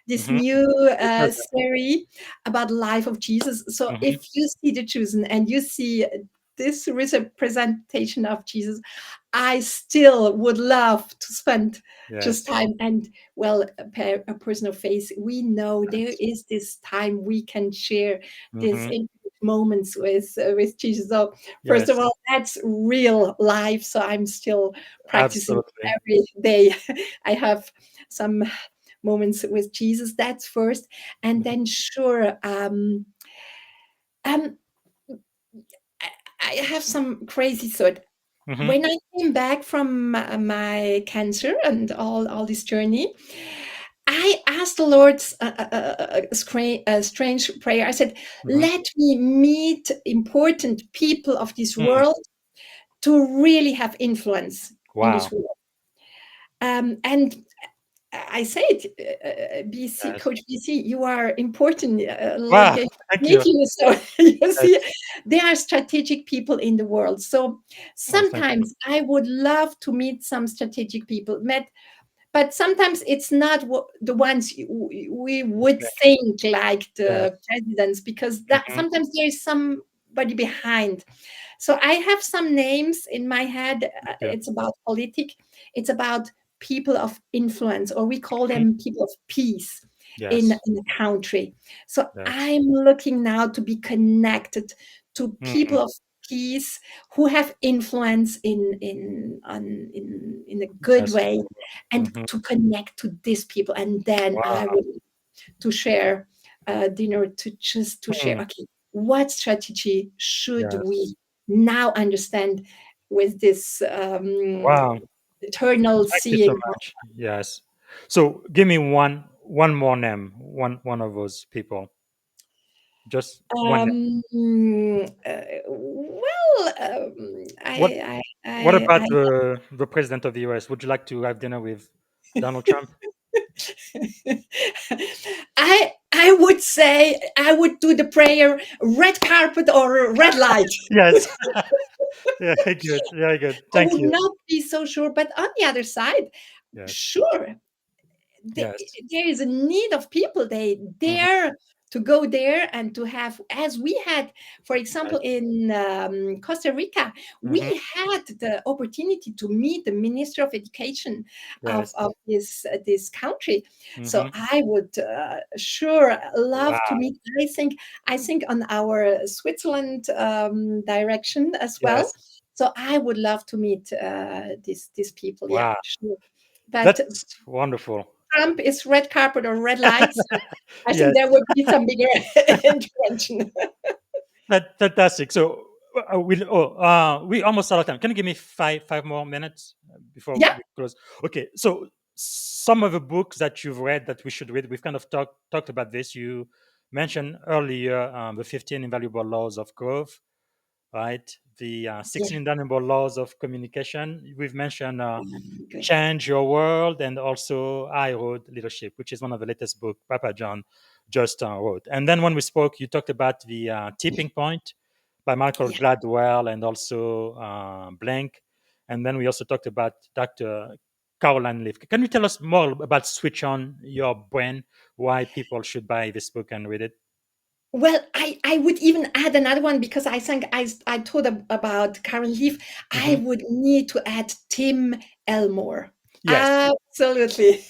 this Hmm. new Yes, yes, yes. series about the life of Jesus. So Mhm. if you see The Chosen and you see this representation of Jesus, I still would love to spend just Yes. time and, well, a personal face. We know there Yes. is this time we can share these Hmm. intimate moments with Jesus. So first of Yes. all, that's real life. So I'm still practicing Absolutely. every day. I have some moments with Jesus. That's first, and Mhm. then sure. Um, I I have some crazy thought. Mhm. When I came back from my cancer and all this journey, I asked the Lord a strange prayer. I said, Mhm. "Let me meet important people of this Mm. world to really have influence in this Wow. world." And I say it, BC, Yes. Coach BC, you are important. Wow. Like Thank meet you. you. So you see, Yes. there are strategic people in the world. So Oh, thank you. sometimes I would love to meet some strategic people. but sometimes it's not the ones we would Okay. think like Yes. the presidents, because that Hmm. sometimes there is somebody behind. So I have some names in my head. Okay. It's about it's about people of influence, or we call Mhm. them people of peace Yes. in a country. So Yes. I'm looking now to be connected to Mm. people of peace who have influence in a good Yes. way, and Hmm. to connect to these people. And then I Wow. would to share dinner, to just to share, Mm. okay, what strategy should Yes. we now understand with this Wow. eternal Thank you so seeing. much. Yes. So give me one more name, one of those people. Just one name. Well, What what about I the president of the US? Would you like to have dinner with Donald Trump? I would say I would do the prayer, red carpet or red light. Yes. Very good. Very good. I Thank would you. not be so sure, but on the other side, Yes. sure, Yes. there is a need of people. They Hmm. dare to go there and to have, as we had, for example, Yes. in Costa Rica, we Hmm. had the opportunity to meet the Minister of Education Yes. of this country. So Hmm. I would sure love to Wow. meet. I think on our Switzerland direction as well. Yes. So I would love to meet these people. Yeah, Wow. sure. But That's wonderful. Trump is red carpet or red lights, I think Yes. there would be some bigger intervention. Fantastic. So we almost out of time. Can you give me five more minutes before Yeah. we close? Okay. So some of the books that you've read that we should read, we've kind of talked about this. You mentioned earlier the 15 invaluable laws of growth, right? The Yeah. 16 invaluable laws of communication. We've mentioned Good. Change Your World, and also I Wrote Leadership, which is one of the latest book Papa John just wrote. And then when we spoke, you talked about the Tipping Point by Michael Yeah. Gladwell and also Blank. And then we also talked about Dr. Caroline Leaf. Can you tell us more about Switch On Your Brain, why people should buy this book and read it? Well, I would even add another one, because I think I told about Karen Leaf. I Hmm. would need to add Tim Elmore. Yes. Absolutely.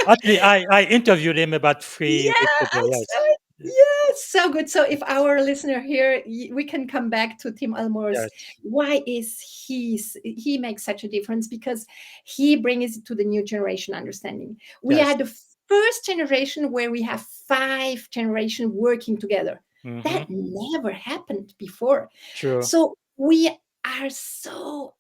Actually, I interviewed him about 3 weeks Yeah, ago. Yes. absolutely. Yes, so good. So if our listener here, we can come back to Tim Elmore's. Yes. Why is he makes such a difference? Because he brings it to the new generation understanding. We Yes. are the first generation where we have 5 generations working together. Hmm. That never happened before. True. So we are so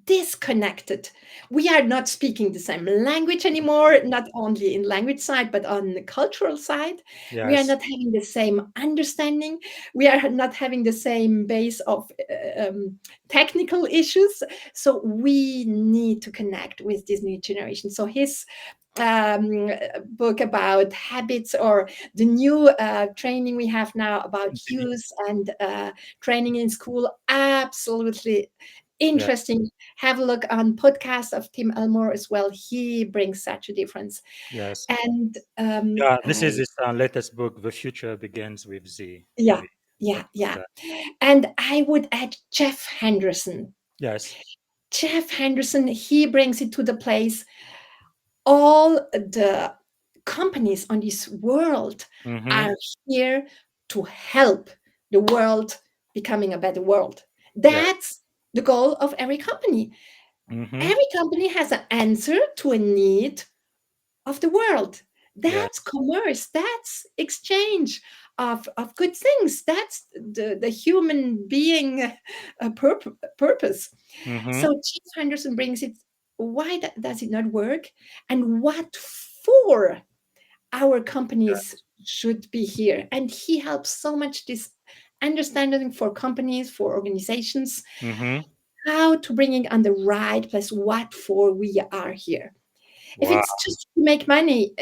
disconnected. We are not speaking the same language anymore, not only in language side, but on the cultural side. We are Yes. not having the same understanding. We are not having the same base of technical issues. So we need to connect with this new generation. So his book about habits, or the new training we have now about use and training in school, absolutely Yeah. interesting. Have a look on podcast of Tim Elmore as well. He brings such a difference. Yes. And Yeah. This is his latest book, The Future Begins with Z. yeah, We yeah, talked about yeah. that. And I would add Jeff Henderson. Yes. Jeff Henderson, he brings it to the place. All the companies on this world Mm-hmm. are here to help the world becoming a better world. Yeah. That's the goal of every company. Mm-hmm. Every company has an answer to a need of the world. Yes. That's commerce. That's exchange of good things. That's the human being purpose. Mm-hmm. So Chief Henderson brings it. Why does it not work? And what for our companies Yes. should be here? And he helps so much this understanding for companies, for organizations, Mm-hmm. how to bring it on the right place, what for we are here. If Wow. it's just to make money,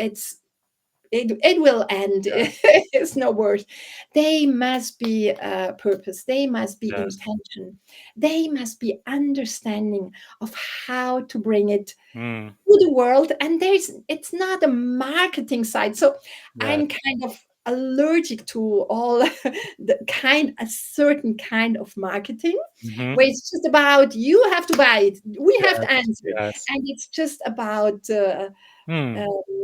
it will end. Yeah. It's no worse. They must be purpose. They must be Yes. intention. They must be understanding of how to bring it Mm. to the world. And it's not a marketing side. So Yes. I'm kind of allergic to all a certain kind of marketing Hmm. where it's just about you have to buy it, we have to Yes. answer, Yes. and it's just about Mm.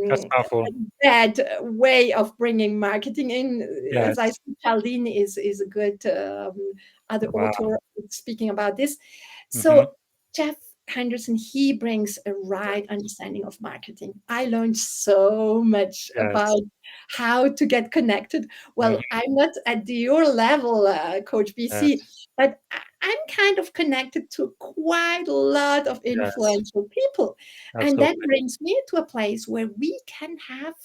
That's um, powerful. that way of bringing marketing in. As I Yes. see, Chaldine is a good other Wow. author speaking about this. Hmm. So Jeff Henderson, he brings a right understanding of marketing. I learned so much Yes. about how to get connected. Well, Hmm. I'm not at your level, Coach BC, Yes. but I'm kind of connected to quite a lot of Yes. influential people. And that Absolutely. brings me to a place where we can have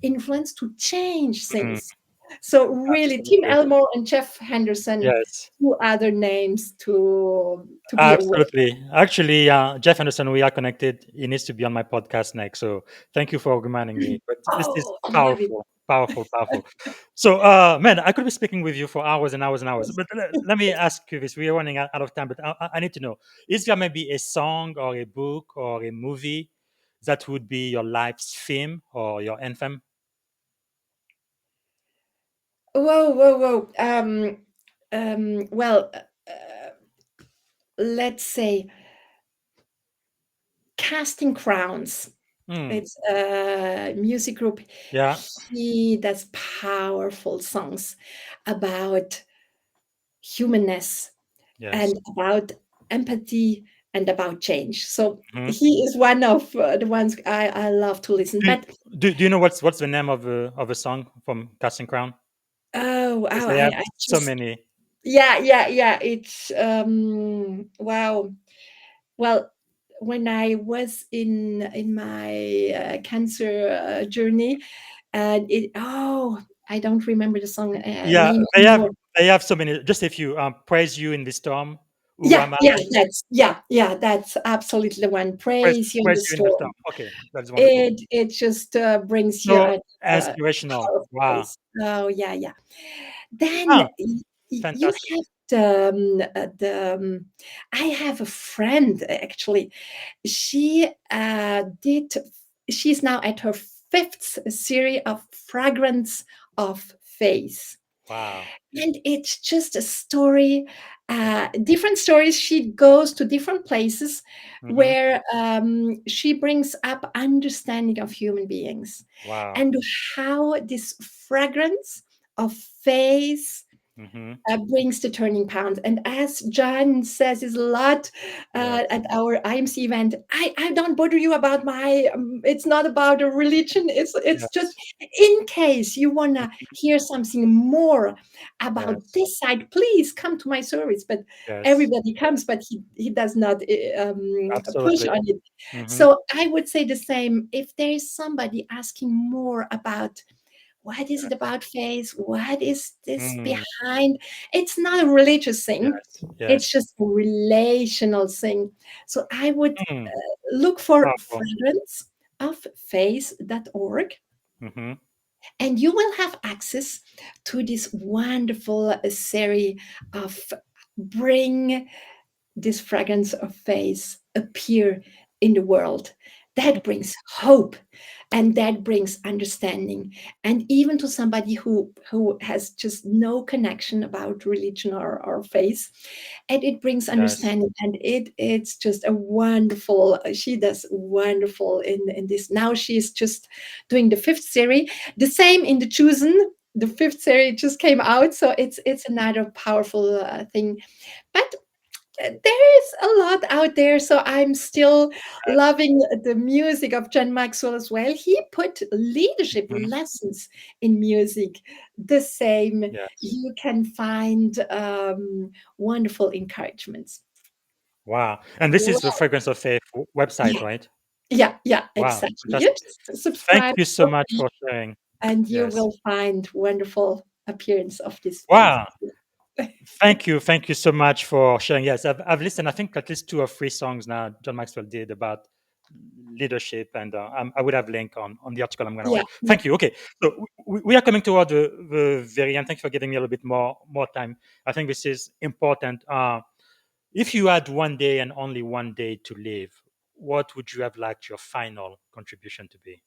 influence to change Mm. things. So really, Tim Absolutely. Elmore and Jeff Henderson, Yes. two other names to be aware. Absolutely. Actually, Jeff Anderson, we are connected. He needs to be on my podcast next. So thank you for reminding me. But this is Oh, I love it. powerful, powerful, powerful. So, man, I could be speaking with you for hours and hours and hours. But let me ask you this. We are running out of time, but I need to know, is there maybe a song or a book or a movie that would be your life's theme or your anthem? Whoa, whoa, whoa. Well, let's say Casting Crowns. Mm. It's a music group. Yeah. He does powerful songs about humanness Yes. and about empathy and about change. So Mhm. he is one of the ones I love to listen. Do, But do you know what's the name of a song from Casting Crown? oh, Because wow, they have I so just many. yeah. It's wow. Well, when I was in my cancer journey, and I don't remember the song Yeah, name they have anymore. they have so many. Just if you praise you in the storm, who Yeah, am I? that's absolutely the one. Praise you in Praise the you in the storm. storm. Okay, that's wonderful. It just brings you So a inspirational. powerful Wow. place. Oh yeah. Then Ah, you fantastic. have I have a friend actually. She did. She's now at her fifth series of Fragrance of Faith, Wow. and it's just a story, different stories. She goes to different places Hmm. where she brings up understanding of human beings Wow. and how this fragrance of faith Hmm. brings the turning point. And as John says is a lot Yes. at our IMC event, I don't bother you about my, it's not about a religion. It's just Yes. in case you want to hear something more about Yes. this side, please come to my service. But Yes. everybody comes, but he does not push Absolutely. on it. Hmm. So I would say the same. If there is somebody asking more about what is it about faith? What is this Mm. behind? It's not a religious thing. Yes. It's Yes. just a relational thing. So I would Mm. look for Powerful. fragrance of faith.org, Hmm. and you will have access to this wonderful series of bring this fragrance of faith appear in the world. That brings hope and that brings understanding. And even to somebody who has just no connection about religion or faith, and it brings Yes. understanding. And it's just a wonderful, she does wonderful in this. Now she's just doing the fifth series, the same in the Chosen. The fifth series just came out, so it's another powerful thing. But there is a lot out there, so I'm still Yes. loving the music of John Maxwell as well. He put leadership Mhm. lessons in music. The same, Yes. you can find wonderful encouragements. Wow. And this is the Well, Fragrance of Faith website, yeah, right? yeah, Wow. exactly. You Fantastic. just Thank subscribe you so for much free, for sharing. and you Yes. will find wonderful appearance of this faith. Wow. Thank you. Thank you so much for sharing. Yes, I've listened, I think, at least two or three songs now John Maxwell did about leadership, and I would have link on the article I'm going to Yeah, write. yeah. Thank you. Okay, so we are coming toward the very end. Thank you for giving me a little bit more time. I think this is important. If you had one day and only one day to live, what would you have liked your final contribution to be?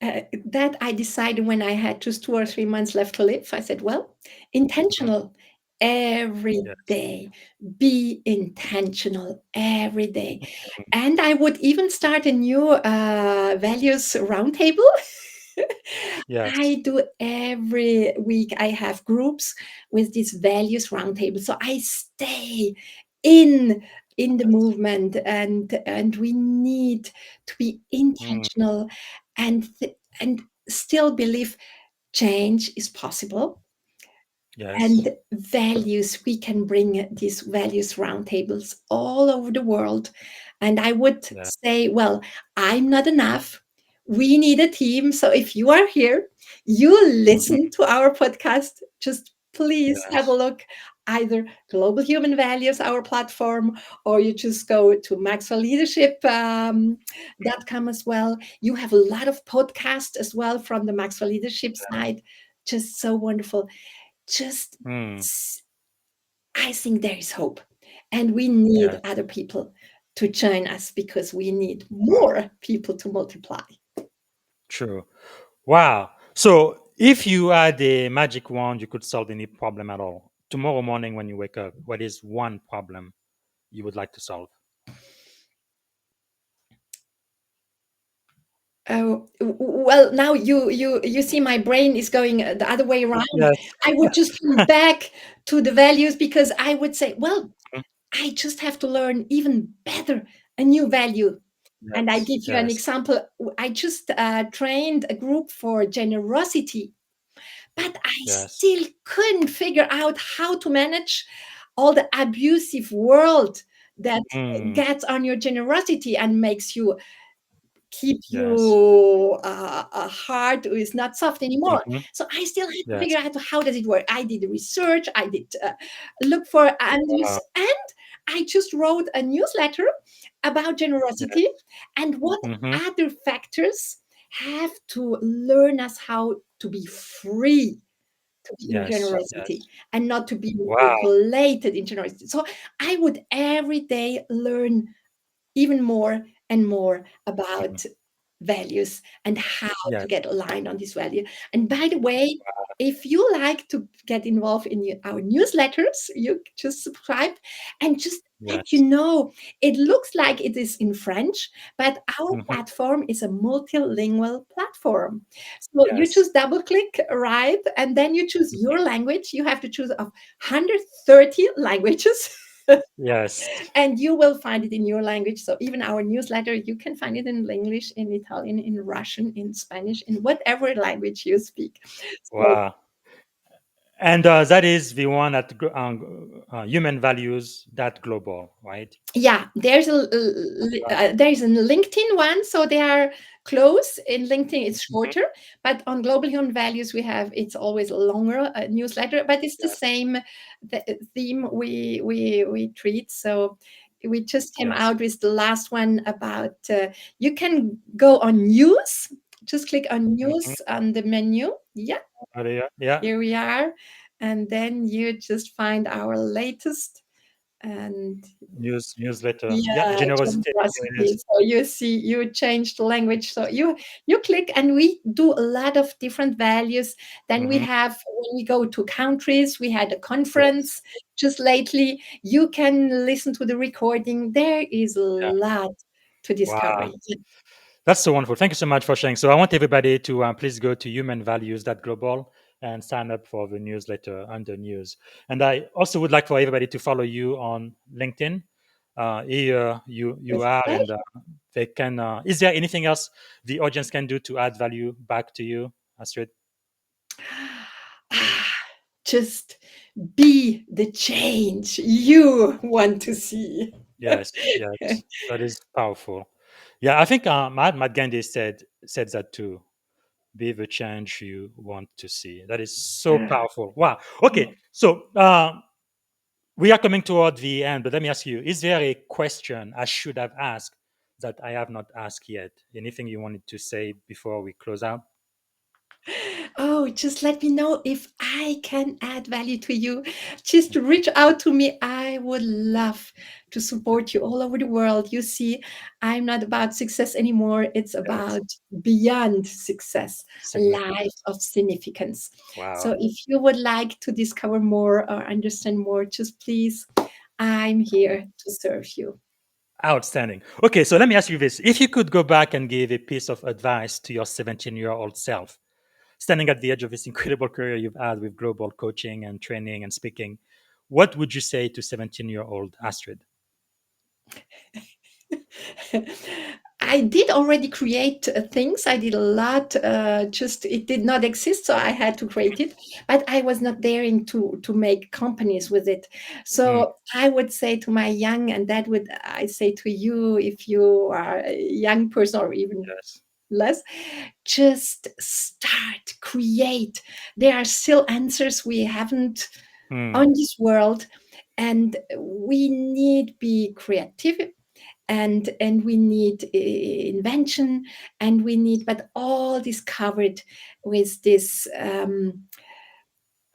That I decided when I had just 2 or 3 months left to live. I said, well, Mhm. intentional every Yes. day. Be intentional every day. And I would even start a new values roundtable. I Yes. do every week. I have groups with these values roundtable, so I stay in the Yes. movement, and we need to be Mm, intentional and still believe change is possible, yes. and values, we can bring these values roundtables all over the world. And I would Yeah. say, well, I'm not enough, we need a team. So if you are here, you Mhm. listen to our podcast, just please have a Yes. look, either Global Human Values, our platform, or you just go to maxwellleadership.com as well. You have a lot of podcasts as well from the Maxwell Leadership side, just so wonderful. Just Mm, I think there is hope, and we need yes. other people to join us because we need Wow. more people to multiply. True. Wow. So if you had a magic wand, you could solve any problem at all. Tomorrow morning when you wake up, what is one problem you would like to solve? Oh, well, now you see my brain is going the other way around. Yes. I would just come back to the values because I would say, well, Mm, I just have to learn even better a new value. And I yes. give you an Yes. example. I just trained a group for generosity, but I Yes. still couldn't figure out how to manage all the abusive world that Mm, gets on your generosity and makes you keep yes. you heart is not soft anymore. Hmm. So I still had to Yes. figure out how does it work. I did research, I did look for answers, Wow. and I just wrote a newsletter about generosity Yes. and what Hmm. other factors have to learn us how to be free to be in Yes. generosity Yes. and not to be Wow. manipulated in generosity. So I would every day learn even more and more Mhm. about values and how to Yes. get aligned on this value. And by the way, if you like to get involved in our newsletters, you just subscribe and just let you Yes. know. It looks like it is in French, but our Hmm. platform is a multilingual platform. So you Yes. just double click, right? And then you choose Mhm. your language. You have to choose of 130 languages. Yes. And you will find it in your language. So even our newsletter, you can find it in English, in Italian, in Russian, in Spanish, in whatever language you speak. So Wow. And that is the one at human values that global, right? yeah, there's a LinkedIn one, so they are close. In LinkedIn it's Mhm. shorter, but on Global Human Values we have, it's always a longer newsletter, but it's the Yes. same theme we treat. So we just came Yes. out with the last one about you can go on news, just click on Hmm. news on the menu. Yeah, Yeah. here we are, and then you just find our latest, and Newsletter. Yeah. yeah, Generosity. generosity. Yes. So you see, you change the language. So you click, and we do a lot of different values. Then we Hmm. have, when we go to countries, we had a Yes. conference just lately. You can listen to the recording. There is a Yeah. lot to discover. Wow. That's so wonderful. Thank you so much for sharing. So I want everybody to please go to humanvalues.global and sign up for the newsletter under news. And I also would like for everybody to follow you on LinkedIn. Here you With are, and pleasure. they can. Is there anything else the audience can do to add value back to you, Astrid? Just be the change you want to see. Yes, yes, that is powerful. Yeah, I think Mahatma Gandhi said that too. Be the change you want to see. That is so powerful. Wow. Okay, so We are coming toward the end, but let me ask you: is there a question I should have asked that I have not asked yet? Anything you wanted to say before we close out? Oh, just let me know if I can add value to you. Just reach out to me. I would love to support you all over the world. You see, I'm not about success anymore. It's Yes, about beyond success, a life significance. of significance. So Wow. if you would like to discover more or understand more, just please, I'm here to serve you. Outstanding. Okay, so let me ask you this. If you could go back and give a piece of advice to your 17-year-old self, standing at the edge of this incredible career you've had with global coaching and training and speaking, what would you say to 17-year-old Astrid? I did already create things. I did a lot. Just it did not exist, so I had to create it. But I was not daring to make companies with it. Mm, So I would say to my young, and that would I say to you, if you are a young person or even yes. less, just start, create. There are still answers we haven't Mm, on this world, and we need be creative, and we need invention, and we need, but all this covered with this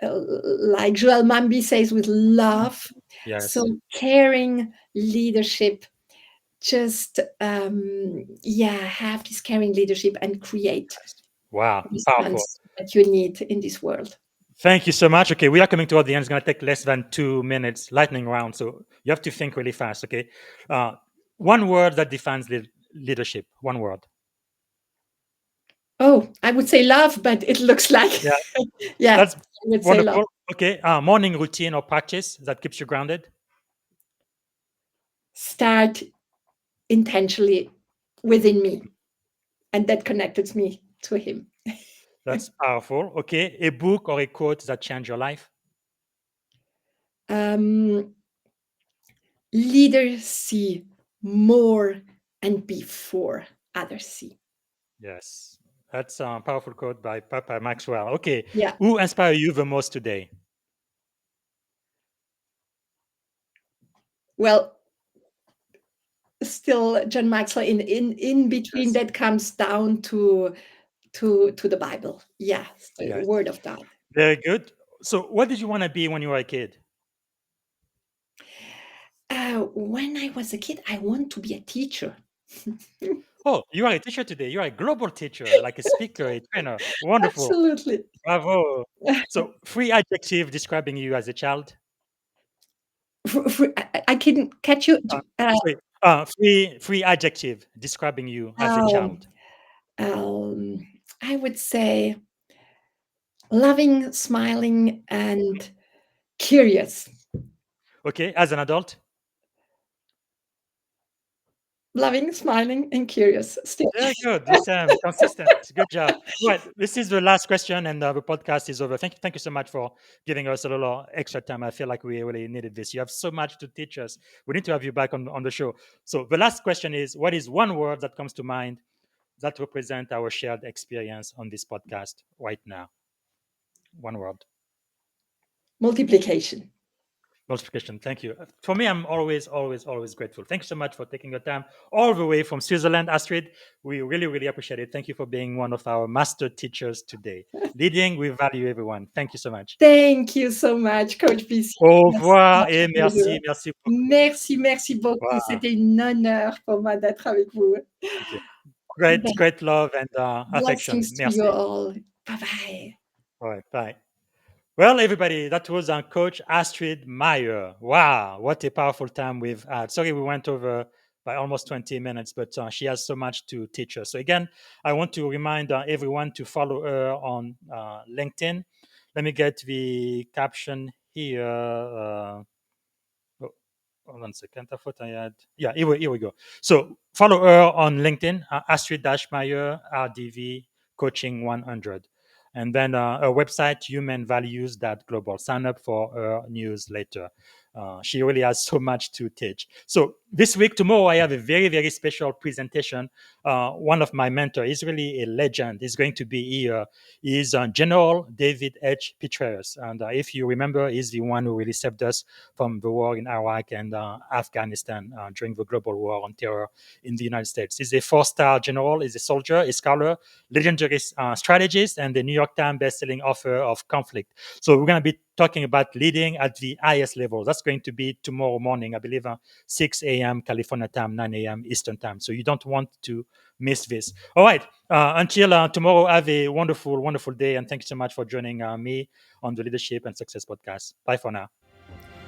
like Joel Mambi says, with love. So yes. caring leadership, just yeah, have this caring leadership and create Wow. this Powerful. chance that you need in this world. Thank you so much. Okay, we are coming toward the end. It's going to take less than 2 minutes, lightning round. So you have to think really fast. Okay. Uh, one word that defines leadership. One word. Oh, I would say love, but it looks like Yeah, yeah, that's I would say love. wonderful. Okay. Morning routine or practice that keeps you grounded. Start intentionally within me, and that connected me to him. That's powerful. Okay. A book or a quote that changed your life. um, Leaders see more and before others see. Yes. That's a powerful quote by Papa Maxwell. Okay. Yeah. Who inspired you the most today? Well, still John Maxwell, in between Yes. that comes down to the Bible. Yes, the Yes. word of God. Very good. So, what did you want to be when you were a kid? When I was a kid, I want to be a teacher. Oh, you are a teacher today. You are a global teacher, like a speaker, a trainer. Wonderful. Absolutely. Bravo. So, three adjective describing you as a child. I couldn't catch you. Sorry. Three adjective describing you as a Um, child. I would say loving, smiling, and curious. Okay. As an adult. Loving, smiling, and curious still. Very good. This consistent. Good job. Right. This is the last question, and the podcast is over. Thank you so much for giving us a little extra time. I feel like we really needed this. You have so much to teach us. We need to have you back on the show. So the last question is: what is one word that comes to mind that represent our shared experience on this podcast right now? One word. Multiplication. Multiplication. Thank you. For me, I'm always grateful. Thank you so much for taking your time all the way from Switzerland, Astrid. We really appreciate it. Thank you for being one of our master teachers today. Leading with value, everyone. Thank you so much. Thank you so much, Coach BC. Au Merci, revoir such a et pleasure. merci beaucoup. Merci, merci beaucoup. Wow. C'était un honneur pour moi d'être avec vous. Thank you. Great love and affection. Blessings to you Merci. all. Bye bye. All right. Bye. Well, everybody, that was Coach Astrid Meyer. Wow, what a powerful time we've had. Sorry, we went over by almost 20 minutes, but she has so much to teach us. So, again, I want to remind everyone to follow her on LinkedIn. Let me get the caption here. Oh, hold on a second. I thought I had. Yeah, here we go. So, follow her on LinkedIn, Astrid Meyer, RDV Coaching 100. And then a website, humanvalues.global. Sign up for our newsletter. She really has so much to teach. So this week, tomorrow, I have a very, very special presentation. One of my mentors is really a legend. He's going to be here. He's General David H. Petraeus. And if you remember, he's the one who really saved us from the war in Iraq and Afghanistan during the global war on terror in the United States. He's a 4-star general, he's a soldier, a scholar, legendary strategist, and the New York Times bestselling author of Conflict. So we're going to be talking about leading at the highest level. That's going to be tomorrow morning, I believe, 6 a.m. California time, 9 a.m. Eastern time. So you don't want to miss this. All right. Until tomorrow, have a wonderful, wonderful day. And thank you so much for joining me on the Leadership and Success Podcast. Bye for now.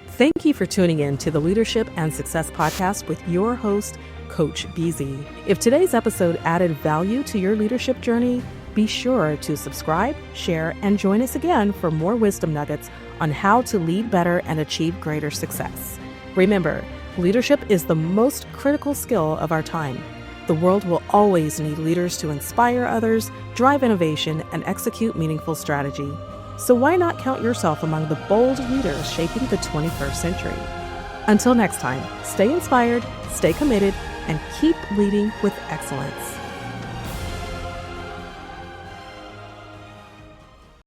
Thank you for tuning in to the Leadership and Success Podcast with your host, Coach BZ. If today's episode added value to your leadership journey, be sure to subscribe, share, and join us again for more wisdom nuggets on how to lead better and achieve greater success. Remember, leadership is the most critical skill of our time. The world will always need leaders to inspire others, drive innovation, and execute meaningful strategy. So why not count yourself among the bold leaders shaping the 21st century? Until next time, stay inspired, stay committed, and keep leading with excellence.